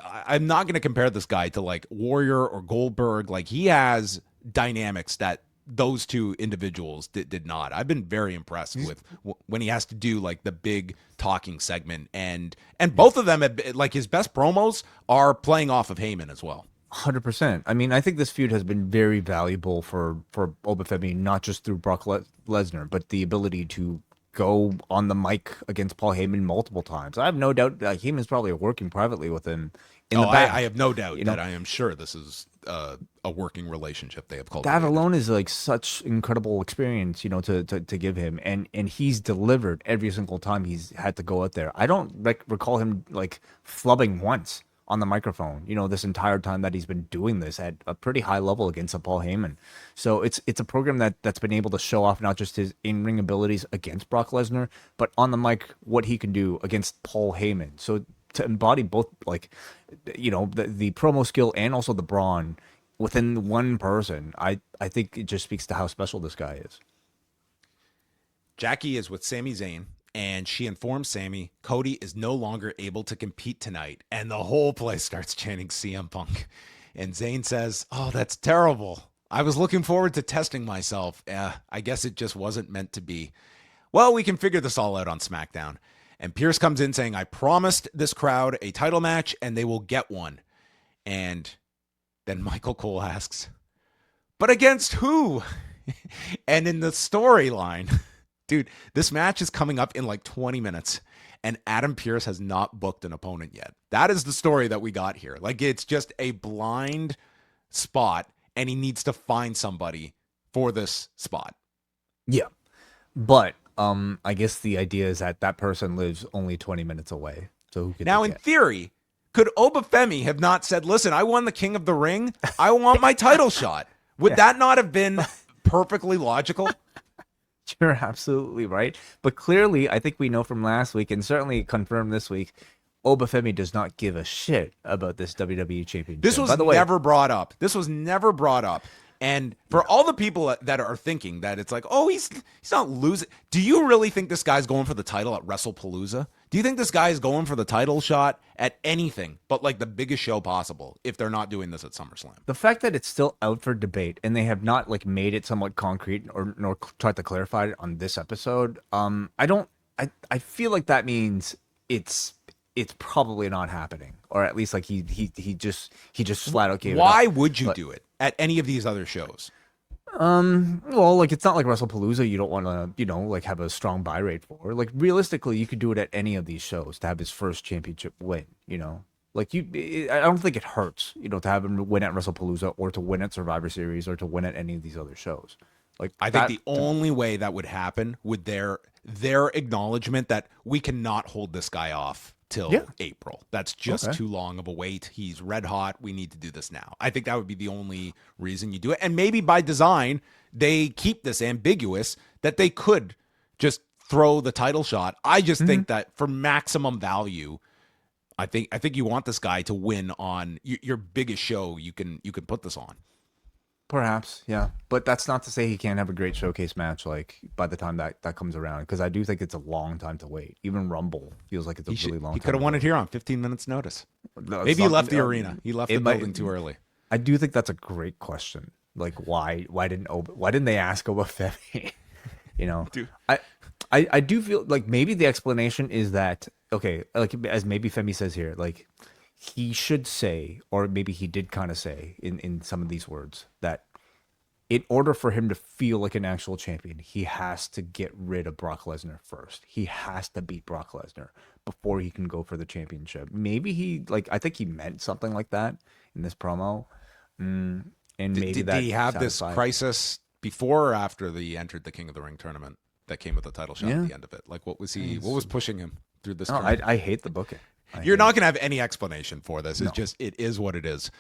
I'm not going to compare this guy to like Warrior or Goldberg. Like he has dynamics that those two individuals did not. I've been very impressed with when he has to do like the big talking segment, and both of them have, like his best promos are playing off of Heyman as well. 100%. I mean, I think this feud has been very valuable for Oba Femi, not just through Brock Lesnar, but the ability to go on the mic against Paul Heyman multiple times. I have no doubt that Heyman's probably working privately with him in the back. I have no doubt that I am sure this is a working relationship they have cultivated. That alone is like such incredible experience, to give him, and he's delivered every single time he's had to go out there. I don't recall him like flubbing once on the microphone, this entire time that he's been doing this at a pretty high level against a Paul Heyman. So it's a program that's been able to show off not just his in-ring abilities against Brock Lesnar, but on the mic, what he can do against Paul Heyman. So to embody both, like, the promo skill and also the brawn within one person, I think it just speaks to how special this guy is. Jackie is with Sami Zayn, and she informs Sami Cody is no longer able to compete tonight, and the whole place starts chanting CM Punk. And Zayn says, "Oh, that's terrible. I was looking forward to testing myself. I guess it just wasn't meant to be. Well, we can figure this all out on SmackDown." And Pierce comes in saying, "I promised this crowd a title match, and they will get one." And then Michael Cole asks, "But against who?" And in the storyline, dude, this match is coming up in like 20 minutes, and Adam Pearce has not booked an opponent yet. That is the story that we got here. Like, it's just a blind spot, and he needs to find somebody for this spot. Yeah. But I guess the idea is that person lives only 20 minutes away. So who can Now, in theory, could Oba Femi have not said, "Listen, I won the King of the Ring. I want my title shot"? Would that not have been perfectly logical? You're absolutely right. But clearly, I think we know from last week, and certainly confirmed this week, Obafemi does not give a shit about this WWE Championship. This was By the way, never brought up. This was never brought up. And for all the people that are thinking that it's like, oh, he's not losing. Do you really think this guy's going for the title at WrestlePalooza? Do you think this guy is going for the title shot at anything but like the biggest show possible if they're not doing this at SummerSlam? the fact that it's still out for debate and they have not like made it somewhat concrete or nor tried to clarify it on this episode, I feel like that means it's probably not happening, or at least like he just flat out gave it up. Why would you do it at any of these other shows? Well, like, it's not like WrestlePalooza you don't want to, like, have a strong buy rate for. Like, realistically, you could do it at any of these shows to have his first championship win, Like, I don't think it hurts, to have him win at WrestlePalooza or to win at Survivor Series or to win at any of these other shows. Like, I think the only way that would happen with their acknowledgement that we cannot hold this guy off till April. That's just too long of a wait. He's red hot. We need to do this now. I think that would be the only reason you do it. And maybe by design, they keep this ambiguous that they could just throw the title shot. I just think that for maximum value, I think you want this guy to win on your biggest show you can put this on. Perhaps, yeah. But that's not to say he can't have a great showcase match like by the time that comes around, because I do think it's a long time to wait. Even Rumble feels like it's a really long time. He could have won it here on 15 minutes notice. Maybe he left the arena. He left the building too early. I do think that's a great question. Like, why didn't they ask Obafemi? Dude. I do feel like maybe the explanation is that, okay, like as maybe Femi says here, like he should say, or maybe he did kind of say in some of these words, that in order for him to feel like an actual champion, he has to get rid of Brock Lesnar first. He has to beat Brock Lesnar before he can go for the championship. Maybe I think he meant something like that in this promo. And maybe did he have this crisis before or after he entered the King of the Ring tournament that came with the title shot at the end of it? Like, what was pushing him through this? I hate the booking. You're not going to have any explanation for this. It's it is what it is.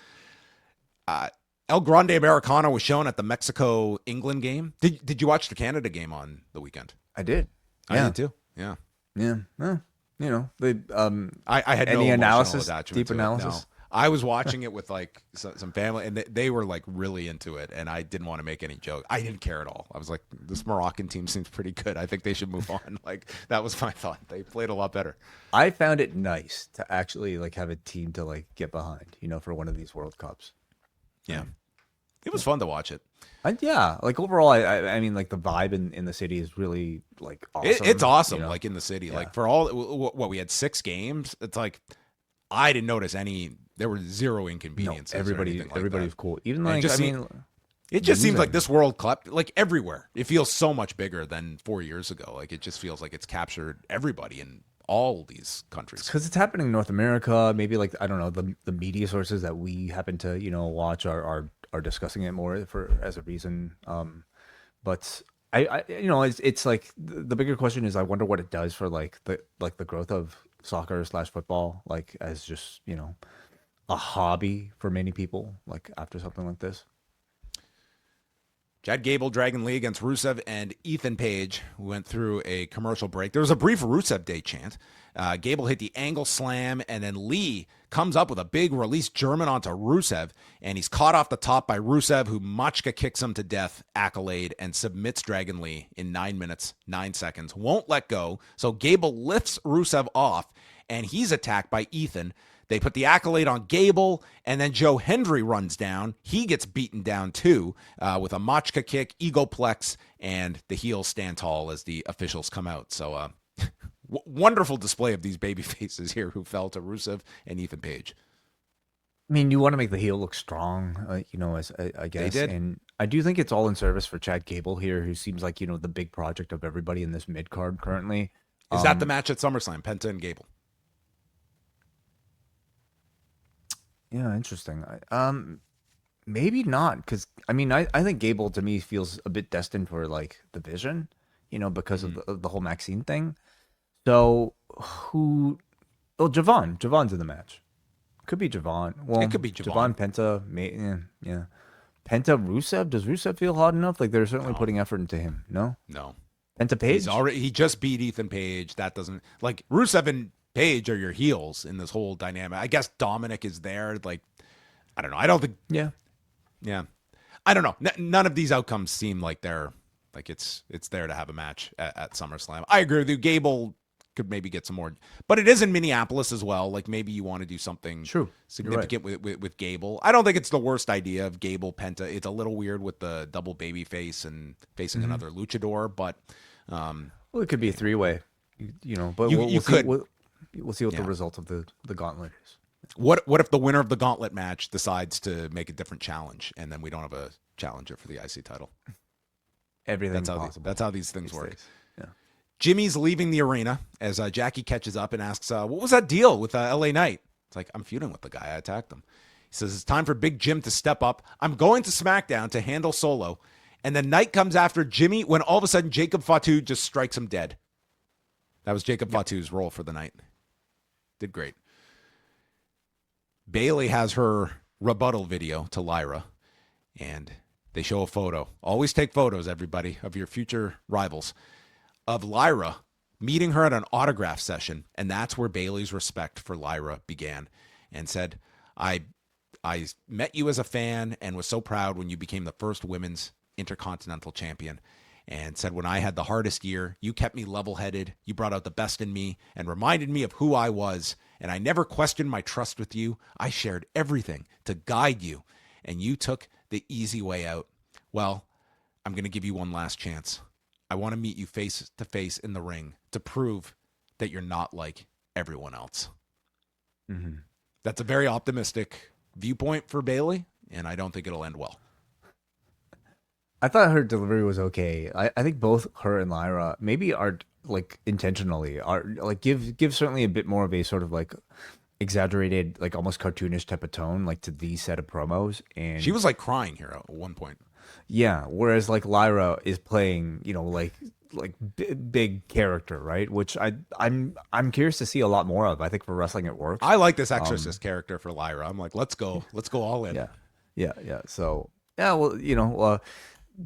El Grande Americano was shown at the Mexico-England game. Did you watch the Canada game on the weekend? I did. I did too. Yeah. Yeah. Well, they I had any no analysis, attachment deep analysis. No. I was watching it with like some family, and they were like really into it, and I didn't want to make any joke. I didn't care at all. I was like, this Moroccan team seems pretty good. I think they should move on. Like, that was my thought. They played a lot better. I found it nice to actually like have a team to like get behind, for one of these World Cups. Yeah. It was fun to watch it. Yeah, like overall, I mean, like the vibe in the city is really like awesome. It's awesome, like in the city. Like for all what we had 6 games, it's like I didn't notice any. There were zero inconveniences. No, everybody was cool. Even like it just seems like this World Cup, like everywhere, it feels so much bigger than 4 years ago. Like it just feels like it's captured everybody in all these countries. Because it's happening in North America. Maybe like I don't know, the media sources that we happen to watch are discussing it more as a reason. But I it's like the bigger question is I wonder what it does for like the growth of soccer / football, like as just a hobby for many people, like after something like this. Chad Gable, Dragon Lee against Rusev and Ethan Page. We went through a commercial break. There was a brief Rusev Day chant. Gable hit the angle slam, and then Lee comes up with a big release German onto Rusev, and he's caught off the top by Rusev, who Machka kicks him to death, accolade, and submits Dragon Lee in 9 minutes, 9 seconds. Won't let go, so Gable lifts Rusev off, and he's attacked by Ethan. They put the accolade on Gable, and then Joe Hendry runs down. He gets beaten down too with a Machka kick, egoplex, and the heels stand tall as the officials come out. So wonderful display of these baby faces here who fell to Rusev and Ethan Page. I mean, you want to make the heel look strong, as I guess. They did. And I do think it's all in service for Chad Gable here, who seems like, the big project of everybody in this mid-card currently. Is that the match at SummerSlam, Penta and Gable? Yeah, interesting. Maybe not, because I mean, I think Gable to me feels a bit destined for like the Vision, because of the whole Maxine thing. So Javon's in the match. Could be Javon. Well, it could be Javon. Penta, yeah. Penta Rusev. Does Rusev feel hot enough? Like they're certainly putting effort into him. No. Penta Page? He just beat Ethan Page. That doesn't, like, Rusev and Page are your heels in this whole dynamic. I guess Dominic is there. Like, I don't know. I don't think. Yeah. I don't know. None of these outcomes seem like they're like it's there to have a match at SummerSlam. I agree with you. Gable could maybe get some more, but it is in Minneapolis as well. Like, maybe you want to do something significant with Gable. I don't think it's the worst idea of Gable Penta. It's a little weird with the double baby face and facing another luchador, but well, it could be a 3-way, but we'll see what the result of the gauntlet is. What if the winner of the gauntlet match decides to make a different challenge, and then we don't have a challenger for the IC title? Everything's possible. That's how these things work. Yeah. Jimmy's leaving the arena as Jackie catches up and asks, what was that deal with LA Knight? It's like, I'm feuding with the guy. I attacked him. He says, it's time for Big Jim to step up. I'm going to SmackDown to handle Solo. And then Knight comes after Jimmy when all of a sudden Jacob Fatu just strikes him dead. That was Jacob Fatu's role for the night. Did great. Bayley has her rebuttal video to Lyra, and they show a photo. Always take photos, everybody, of your future rivals, of Lyra meeting her at an autograph session, and that's where Bayley's respect for Lyra began, and said, I met you as a fan and was so proud when you became the first women's Intercontinental Champion, and said, when I had the hardest year, you kept me level-headed, you brought out the best in me, and reminded me of who I was, and I never questioned my trust with you. I shared everything to guide you, and you took the easy way out. Well, I'm going to give you one last chance. I want to meet you face to face in the ring to prove that you're not like everyone else. Mm-hmm. That's a very optimistic viewpoint for Bayley, and I don't think it'll end well. I thought her delivery was okay. I think both her and Lyra maybe are like intentionally are like give certainly a bit more of a sort of like exaggerated, like almost cartoonish type of tone, like to these set of promos. And she was like crying here at one point. Yeah, whereas like Lyra is playing, like big character, right? Which I'm curious to see a lot more of. I think for wrestling it works. I like this Exorcist character for Lyra. I'm like, let's go all in. Yeah. So well,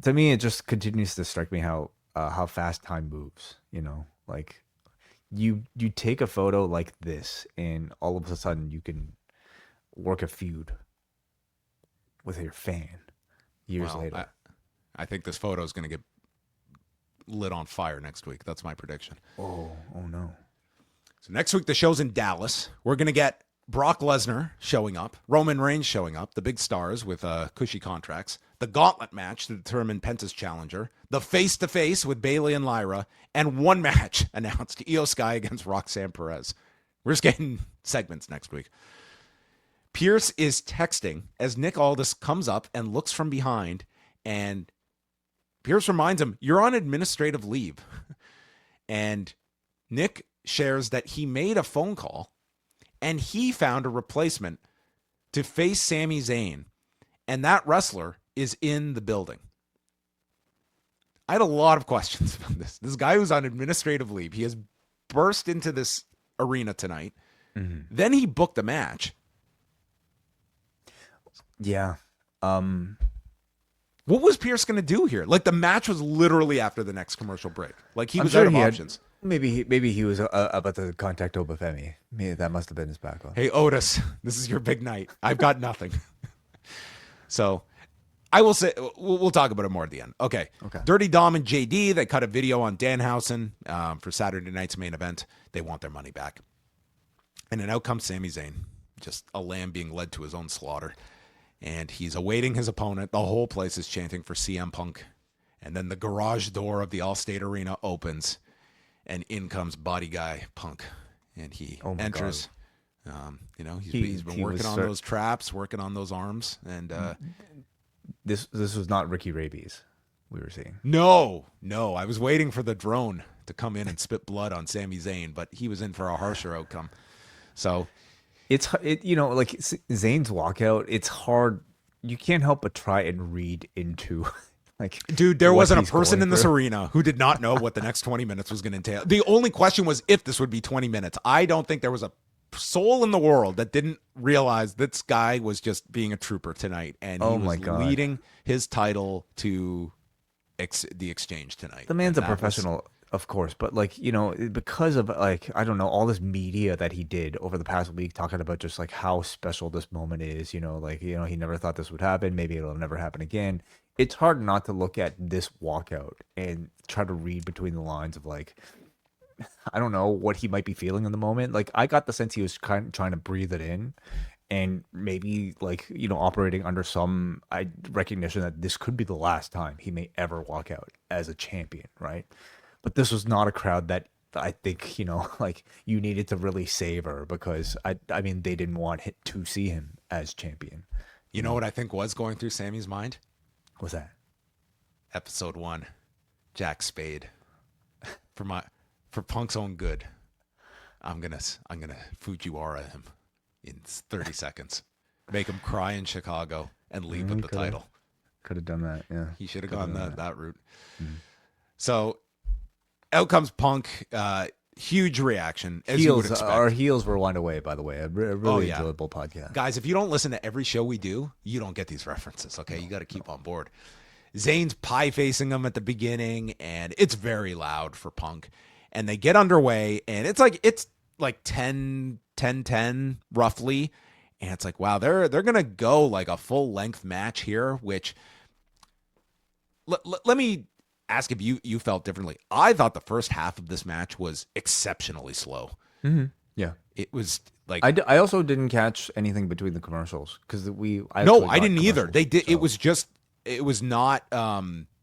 to me it just continues to strike me how fast time moves. Like you take a photo like this, and all of a sudden you can work a feud with your fan years later. I think this photo is going to get lit on fire next week. That's my prediction. Oh no. So next week, the show's in Dallas. We're going to get Brock Lesnar showing up, Roman Reigns showing up, the big stars with cushy contracts, the gauntlet match to determine Penta's challenger, the face-to-face with Bayley and Lyra, and one match announced, Io Sky against Roxanne Perez. We're just getting segments next week. Pierce is texting as Nick Aldis comes up and looks from behind, and Pierce reminds him, you're on administrative leave. And Nick shares that he made a phone call and he found a replacement to face Sami Zayn, and that wrestler is in the building. I had a lot of questions about this. This guy who's on administrative leave, he has burst into this arena tonight. Mm-hmm. Then he booked a match. Yeah. What was Pierce going to do here? Like, the match was literally after the next commercial break. Like, he was sure out of options. Maybe he was about to contact Obafemi. Maybe that must have been his backup. Hey, Otis, this is your big night. I've got nothing. So I will say, we'll talk about it more at the end. Okay. Dirty Dom and JD, they cut a video on Danhausen for Saturday night's main event. They want their money back. And then out comes Sami Zayn, just a lamb being led to his own slaughter. And he's awaiting his opponent. The whole place is chanting for CM Punk. And then the garage door of the Allstate Arena opens, and in comes body guy Punk. And he enters. He's been working on those traps, working on those arms. And this was not Ricky Rabies we were seeing. No. I was waiting for the drone to come in and spit blood on Sami Zayn, but he was in for a harsher outcome. So like Zayn's walkout, it's hard. You can't help but try and read into like, dude, there wasn't a person in this arena who did not know what the next 20 minutes was going to entail. The only question was if this would be 20 minutes. I don't think there was a soul in the world that didn't realize this guy was just being a trooper tonight, and he was leading his title to the exchange tonight. The man's And a that was- professional, of course, but like, because of like, I don't know, all this media that he did over the past week talking about just like how special this moment is, like, he never thought this would happen. Maybe it'll never happen again. It's hard not to look at this walkout and try to read between the lines of like, I don't know what he might be feeling in the moment. Like, I got the sense he was kind of trying to breathe it in and maybe like, operating under some recognition that this could be the last time he may ever walk out as a champion, right? But this was not a crowd that I think, like you needed to really savor because I mean, they didn't want to see him as champion. You know what I think was going through Sammy's mind? What's that? Episode 1, Jack Spade. For Punk's own good, I'm gonna Fujiwara him in 30 seconds, make him cry in Chicago, and leave with the title. Could have done that, yeah. He should have gone that route. So, out comes Punk. Huge reaction, as you would expect. Our heels were Rewind-A-Way, by the way. A really enjoyable podcast. Guys, if you don't listen to every show we do, you don't get these references, okay? You got to keep on board. Zayn's pie-facing him at the beginning, and it's very loud for Punk. And they get underway, and it's like 10 roughly. And it's like, wow, they're going to go like a full-length match here, which let me ask if you felt differently. I thought the first half of this match was exceptionally slow. Mm-hmm. Yeah. It was like... I also didn't catch anything between the commercials because I didn't either. They did. So. It was not...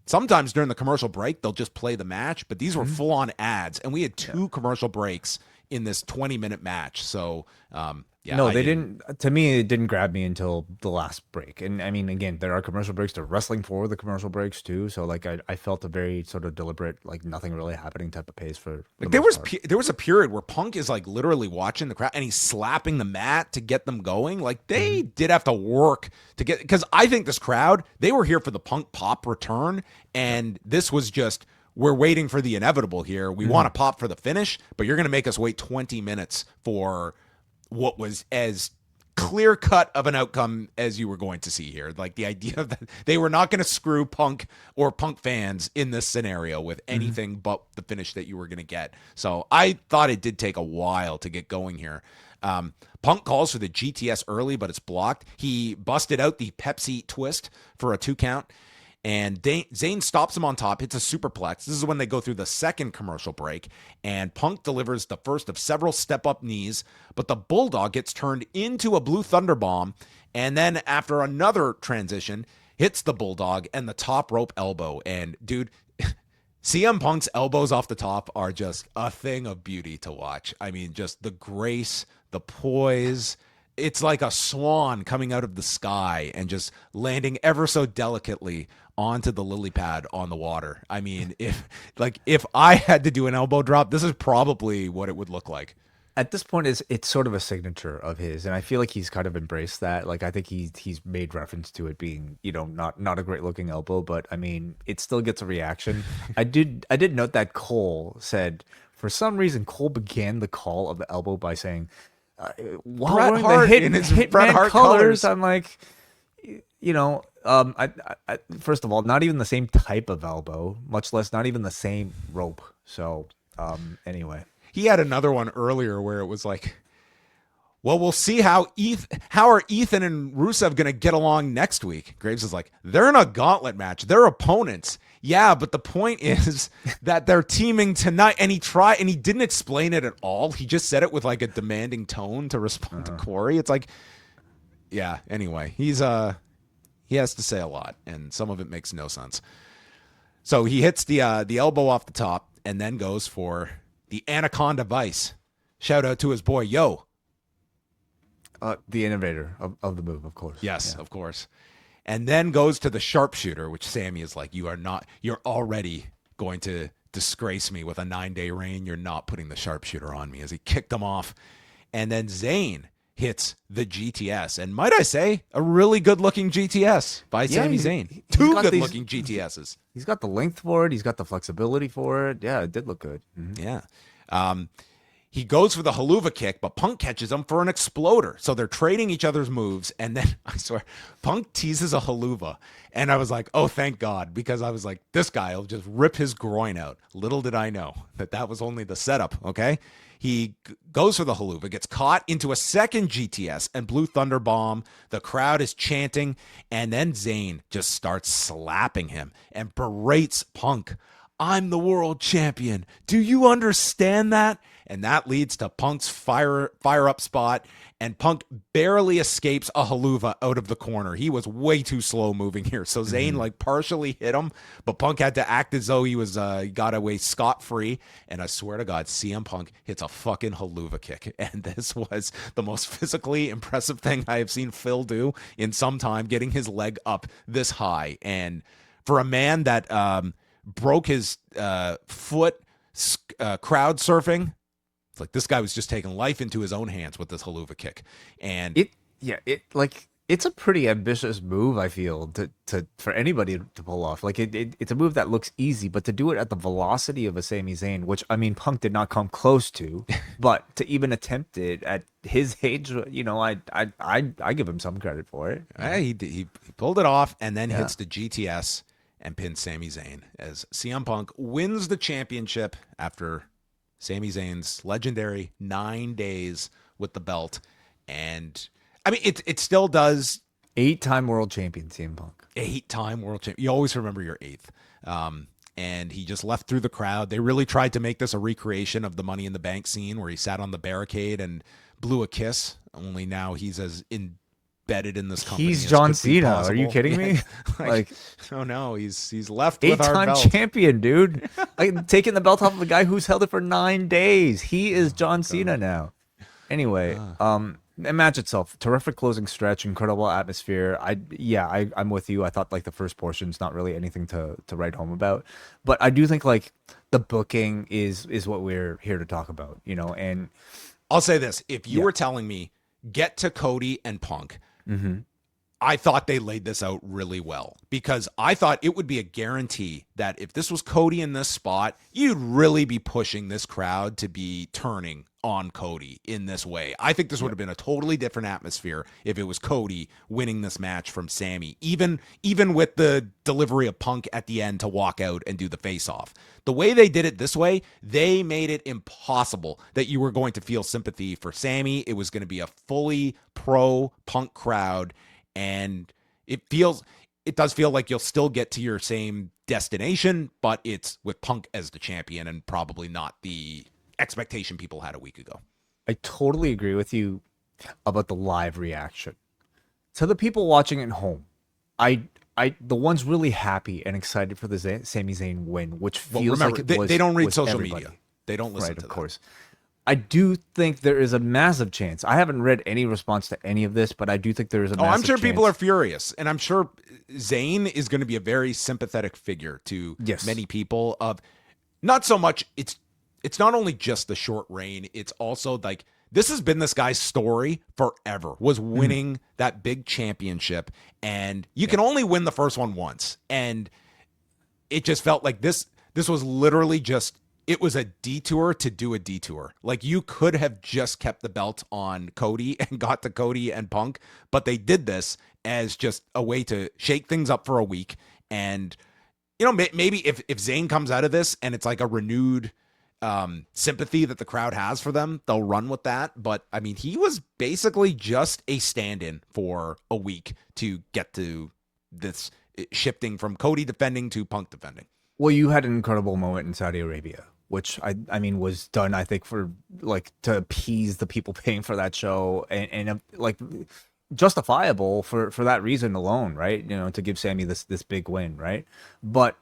Sometimes during the commercial break, they'll just play the match, but these were full-on ads, and we had two commercial breaks in this 20-minute match. So, no, they didn't. To me, it didn't grab me until the last break. And I mean, again, there are commercial breaks. They're wrestling for the commercial breaks too. So, like, I felt a very sort of deliberate, like nothing really happening type of pace for. Like there was a period where Punk is like literally watching the crowd and he's slapping the mat to get them going. Like they did have to work to get, because I think this crowd, they were here for the Punk pop return, and this was just, we're waiting for the inevitable here. We want to pop for the finish, but you're going to make us wait 20 minutes for what was as clear cut of an outcome as you were going to see here. Like the idea that they were not going to screw Punk or Punk fans in this scenario with anything but the finish that you were going to get. So I thought it did take a while to get going here. Punk calls for the GTS early, but it's blocked. He busted out the Pepsi twist for a 2 count. And Zayn stops him on top, hits a superplex. This is when they go through the second commercial break, and Punk delivers the first of several step-up knees, but the Bulldog gets turned into a Blue Thunder Bomb, and then after another transition, hits the Bulldog and the top rope elbow. And, dude, CM Punk's elbows off the top are just a thing of beauty to watch. I mean, just the grace, the poise. It's like a swan coming out of the sky and just landing ever so delicately onto the lily pad on the water. I mean, if I had to do an elbow drop, this is probably what it would look like. At this point, it's sort of a signature of his, and I feel like he's kind of embraced that. Like I think he's made reference to it being, not a great looking elbow, but I mean, it still gets a reaction. I did note that Cole said, for some reason, Cole began the call of the elbow by saying, while Bret wearing Hart the in his Hitman Bret Hart colors, colors. I'm like, I first of all, not even the same type of elbow, much less not even the same rope. So, anyway, he had another one earlier where it was like, well, we'll see how are Ethan and Rusev going to get along next week. Graves is like, they're in a gauntlet match. They're opponents. Yeah, but the point is that they're teaming tonight. And he didn't explain it at all. He just said it with like a demanding tone to respond to Corey. It's like, yeah, anyway, he has to say a lot, and some of it makes no sense. So he hits the elbow off the top and then goes for the Anaconda Vice. Shout out to his boy, Yo. The innovator of the move, of course. Yes, of course. And then goes to the sharpshooter, which Sammy is like, you're already going to disgrace me with a 9-day reign. You're not putting the sharpshooter on me, as he kicked him off. And then Zayn hits the GTS. And might I say, a really good-looking GTS by Sami Zayn. Two good-looking GTSs. He's got the length for it. He's got the flexibility for it. Yeah, it did look good. Yeah. he goes for the haluva kick, but Punk catches him for an exploder. So they're trading each other's moves. And then, I swear, Punk teases a haluva. And I was like, oh, thank God, because I was like, this guy will just rip his groin out. Little did I know that was only the setup, okay? He goes for the haluva, gets caught into a second GTS and Blue Thunder Bomb. The crowd is chanting. And then Zayn just starts slapping him and berates Punk. I'm the world champion. Do you understand that? And that leads to Punk's fire up spot, and Punk barely escapes a haluva out of the corner. He was way too slow moving here. So Zayn like partially hit him, but Punk had to act as though he was got away scot-free. And I swear to God, CM Punk hits a fucking haluva kick. And this was the most physically impressive thing I have seen Phil do in some time, getting his leg up this high. And for a man that broke his foot crowd surfing, it's like this guy was just taking life into his own hands with this haluva kick. And it's a pretty ambitious move, I feel, to for anybody to pull off. Like it's a move that looks easy, but to do it at the velocity of a Sami Zayn, which I mean Punk did not come close to, but to even attempt it at his age, you know, I give him some credit for it. He pulled it off and then hits the GTS and pins Sami Zayn as CM Punk wins the championship after Sami Zayn's legendary 9 days with the belt. And I mean, it still does. 8-time world champion, CM Punk. 8-time world champion. You always remember your 8th. And he just left through the crowd. They really tried to make this a recreation of the Money in the Bank scene where he sat on the barricade and blew a kiss. Only now he's as embedded in this company. He's John Cena. Are you kidding me? Like, oh no, he's left with our 8-time belt. champion, dude. Like taking the belt off of a guy who's held it for 9 days. He is John Cena now. Anyway, the match itself, terrific closing stretch, incredible atmosphere. I'm with you. I thought like the first portion's not really anything to write home about, but I do think like the booking is what we're here to talk about, you know. And I'll say this: if you were telling me get to Cody and Punk, I thought they laid this out really well, because I thought it would be a guarantee that if this was Cody in this spot, you'd really be pushing this crowd to be turning on Cody in this way. I think this would have been a totally different atmosphere if it was Cody winning this match from Sami, even with the delivery of Punk at the end to walk out and do the face-off. The way they did it this way, they made it impossible that you were going to feel sympathy for Sami. It was going to be a fully pro-Punk crowd. And it does feel like you'll still get to your same destination, but it's with Punk as the champion and probably not the expectation people had a week ago. I totally agree with you about the live reaction. To the people watching at home, the ones really happy and excited for the Sami Zayn win, which feels remember, like it was, they don't read social everybody. media. They don't listen to of that. course. I do think there is a massive chance. I haven't read any response to any of this, but I do think there is a massive I'm sure chance. people are furious, and I'm sure Zayn is going to be a very sympathetic figure to many people. Of not so much. It's not only just the short reign. It's also like this has been this guy's story forever. Was winning that big championship, and you can only win the first one once, and it just felt like this was literally just. It was a detour to do a detour. Like you could have just kept the belt on Cody and got to Cody and Punk, but they did this as just a way to shake things up for a week. And, you know, maybe if Zayn comes out of this and it's like a renewed sympathy that the crowd has for them, they'll run with that. But I mean, he was basically just a stand-in for a week to get to this shifting from Cody defending to Punk defending. Well, you had an incredible moment in Saudi Arabia, which I mean was done, I think, for like to appease the people paying for that show and like justifiable for that reason alone, right? You know, to give Sami this big win, right? But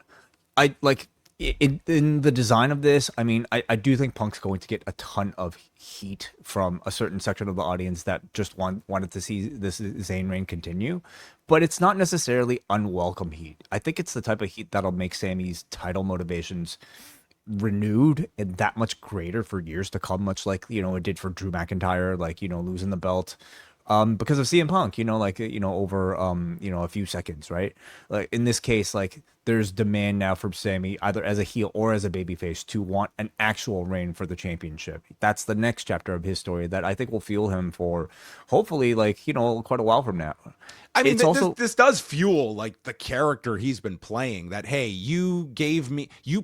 I like in the design of this, I mean, I do think Punk's going to get a ton of heat from a certain section of the audience that just wanted to see this Zayn reign continue, but it's not necessarily unwelcome heat. I think it's the type of heat that'll make Sami's title motivations renewed and that much greater for years to come, much like, you know, it did for Drew McIntyre, like, you know, losing the belt because of CM Punk, over a few seconds, right? Like in this case, like there's demand now from Sami, either as a heel or as a babyface, to want an actual reign for the championship. That's the next chapter of his story that I think will fuel him for hopefully quite a while from now. I mean, It's also this does fuel like the character he's been playing. That, hey, you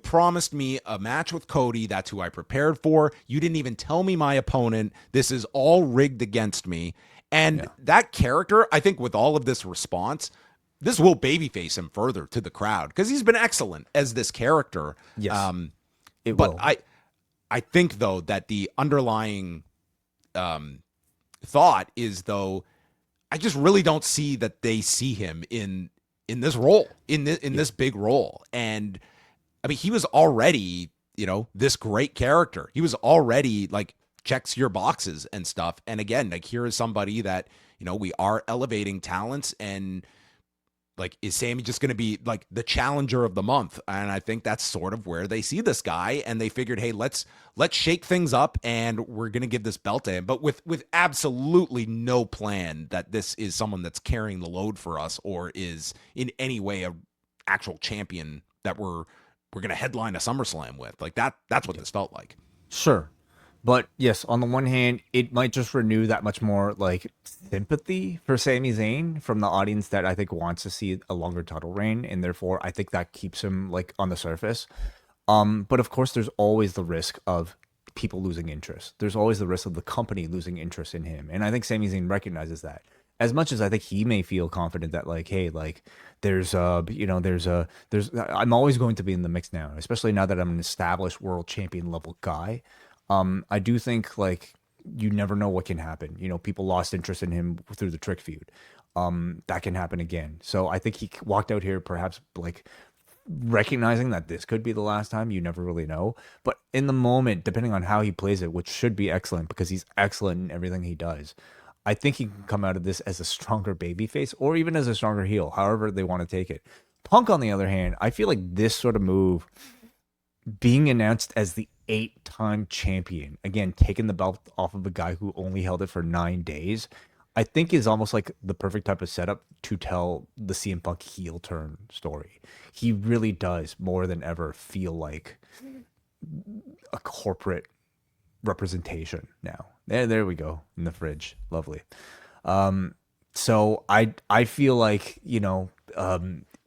promised me a match with Cody. That's who I prepared for. You didn't even tell me my opponent. This is all rigged against me. And that character, I think, with all of this response, this will babyface him further to the crowd because he's been excellent as this character. Yes, it but will. I think though that the underlying thought is, though, I just really don't see that they see him in this role, in this big role. And I mean, he was already, this great character. He was already like checks your boxes and stuff. And again, like here is somebody that, we are elevating talents, and like, is Sami just going to be like the challenger of the month? And I think that's sort of where they see this guy, and they figured, hey, let's shake things up, and we're going to give this belt to him, but with absolutely no plan that this is someone that's carrying the load for us or is in any way a actual champion that we're going to headline a SummerSlam with. Like that's what this felt like. Sure. But yes, on the one hand, it might just renew that much more like sympathy for Sami Zayn from the audience that I think wants to see a longer title reign, and therefore I think that keeps him like on the surface. But of course, there's always the risk of people losing interest. There's always the risk of the company losing interest in him, and I think Sami Zayn recognizes that. As much as I think he may feel confident that like, hey, like there's I'm always going to be in the mix now, especially now that I'm an established world champion level guy. I do think like you never know what can happen. People lost interest in him through the Trick feud. That can happen again. So I think he walked out here perhaps like recognizing that this could be the last time. You never really know. But in the moment, depending on how he plays it, which should be excellent because he's excellent in everything he does, I think he can come out of this as a stronger babyface or even as a stronger heel, however they want to take it. Punk, on the other hand, I feel like this sort of move being announced as the 8-time champion, again, taking the belt off of a guy who only held it for 9 days, I think is almost like the perfect type of setup to tell the CM Punk heel turn story. He really does more than ever feel like a corporate representation now. There we go in the fridge. Lovely. So I feel like,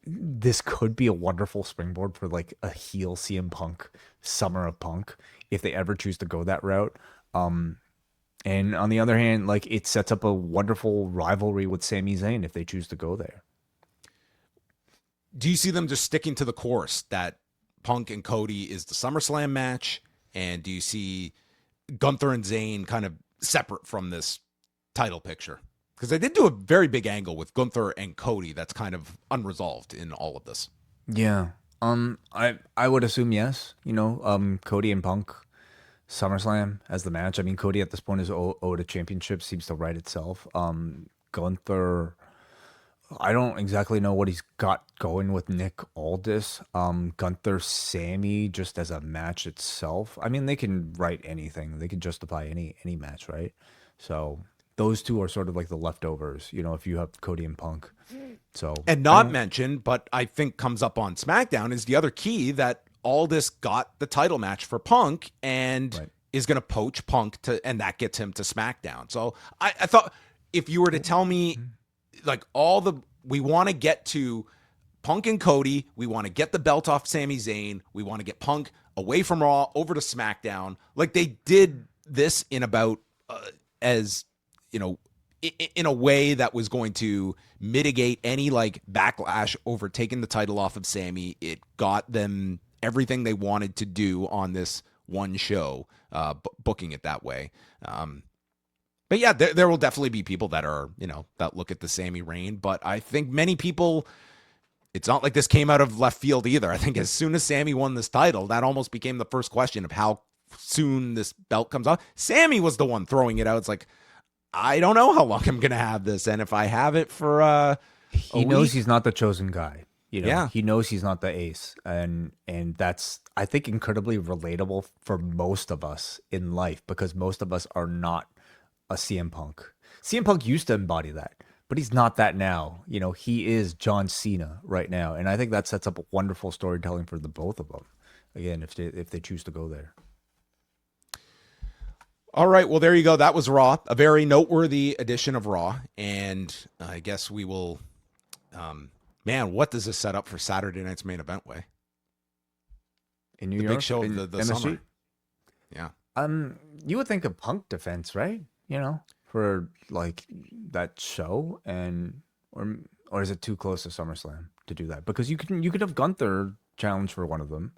this could be a wonderful springboard for like a heel CM Punk Summer of Punk if they ever choose to go that route. And on the other hand, like it sets up a wonderful rivalry with Sami Zayn if they choose to go there. Do you see them just sticking to the course that Punk and Cody is the SummerSlam match? And do you see Gunther and Zayn kind of separate from this title picture? Because they did do a very big angle with Gunther and Cody that's kind of unresolved in all of this. Yeah. I would assume yes. Cody and Punk SummerSlam as the match. I mean, Cody at this point is owed a championship, seems to write itself. Gunther, I don't exactly know what he's got going with Nick Aldis. Gunther, Sammy, just as a match itself. I mean, they can write anything. They can justify any match, right? So those two are sort of like the leftovers, if you have Cody and Punk. So, and not mentioned, but I think comes up on SmackDown is the other key that Aldis got the title match for Punk and is going to poach Punk and that gets him to SmackDown. So I thought if you were to tell me like we want to get to Punk and Cody, we want to get the belt off Sami Zayn, we want to get Punk away from Raw over to SmackDown. Like they did this in about in a way that was going to mitigate any like backlash over taking the title off of Sami. It got them everything they wanted to do on this one show, booking it that way. But yeah, there will definitely be people that are, that look at the Sami reign, but I think many people, it's not like this came out of left field either. I think as soon as Sami won this title, that almost became the first question of how soon this belt comes off. Sami was the one throwing it out. It's like, I don't know how long I'm going to have this. And if I have it for he knows he's not the chosen guy. Yeah. He knows he's not the ace. And that's, I think, incredibly relatable for most of us in life because most of us are not a CM Punk. CM Punk used to embody that, but he's not that now. You know, he is John Cena right now, and I think that sets up a wonderful storytelling for the both of them. Again, if they choose to go there. All right, well, there you go. That was Raw, a very noteworthy edition of Raw, and I guess we will. Man, what does this set up for Saturday night's main event way? In New The York, big show in of the MSG? summer. Yeah. You would think a Punk defense, right? You know, for like that show, or is it too close to SummerSlam to do that? Because you could have Gunther challenge for one of them,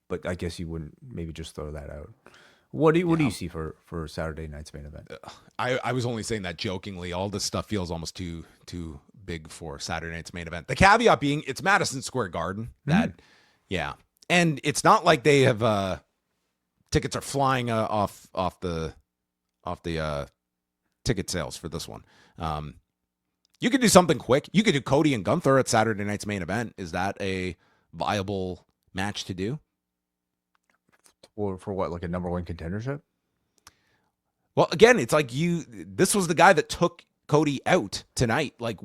but I guess you wouldn't maybe just throw that out. What do you see for Saturday night's main event? I was only saying that jokingly. All this stuff feels almost too big for Saturday night's main event. The caveat being it's Madison Square Garden. Yeah. And it's not like they have tickets are flying off the ticket sales for this one. You could do something quick. You could do Cody and Gunther at Saturday night's main event. Is that a viable match to do? Or for what, like a number one contendership? Well, again, it's like this was the guy that took Cody out tonight. Like,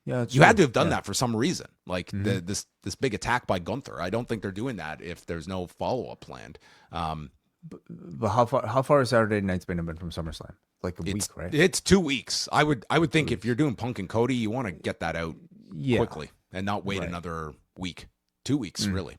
yeah, you had to have done that for some reason. Like this big attack by Gunther. I don't think they're doing that if there's no follow-up planned. But how far is Saturday night's main event from SummerSlam? Like a week, right? It's 2 weeks. I would think if you're doing Punk and Cody, you want to get that out quickly and not wait another week. 2 weeks, really.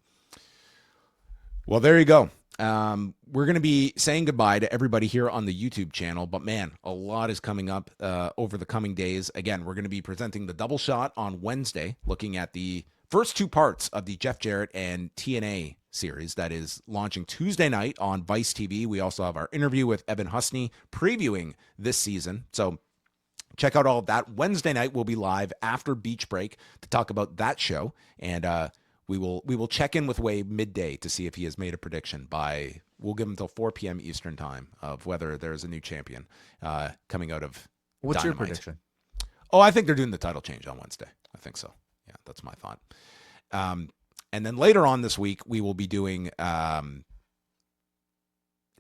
Well, there you go. We're going to be saying goodbye to everybody here on the YouTube channel, but man, a lot is coming up over the coming days. Again, we're going to be presenting the double shot on Wednesday, looking at the first 2 parts of the Jeff Jarrett and TNA series that is launching Tuesday night on Vice TV. We also have our interview with Evan Husney previewing this season. So check out all of that. Wednesday night we'll be live after Beach Break to talk about that show, and we will check in with Wade midday to see if he has made a prediction by. We'll give him until 4 p.m. Eastern time of whether there's a new champion coming out of. What's Dynamite. your prediction? Oh, I think they're doing the title change on Wednesday. I think so. Yeah, that's my thought. And then later on this week we will be doing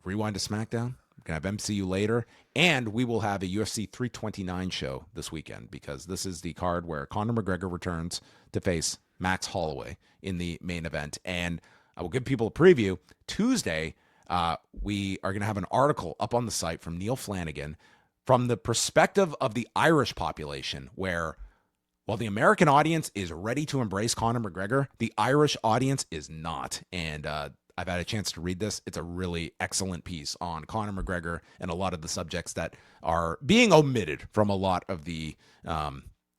Rewind-A-SmackDown. We're going to have MCU later, and we will have a UFC 329 show this weekend because this is the card where Conor McGregor returns to face Max Holloway in the main event. And I will give people a preview. Tuesday, we are going to have an article up on the site from Neil Flanagan from the perspective of the Irish population, where while the American audience is ready to embrace Conor McGregor, the Irish audience is not. And I've had a chance to read this. It's a really excellent piece on Conor McGregor and a lot of the subjects that are being omitted from a lot of the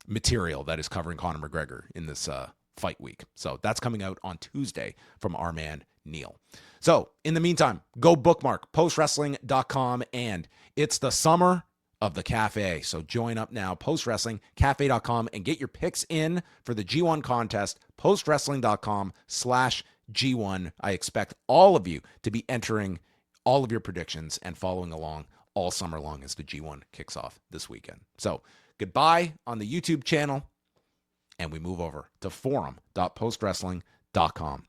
material that is covering Conor McGregor in this fight week. So that's coming out on Tuesday from our man, Neil. So in the meantime, go bookmark postwrestling.com, and it's the summer of the Café. So join up now, postwrestlingcafe.com, and get your picks in for the G1 contest, postwrestling.com/G1. I expect all of you to be entering all of your predictions and following along all summer long as the G1 kicks off this weekend. So goodbye on the YouTube channel, and we move over to forum.postwrestling.com.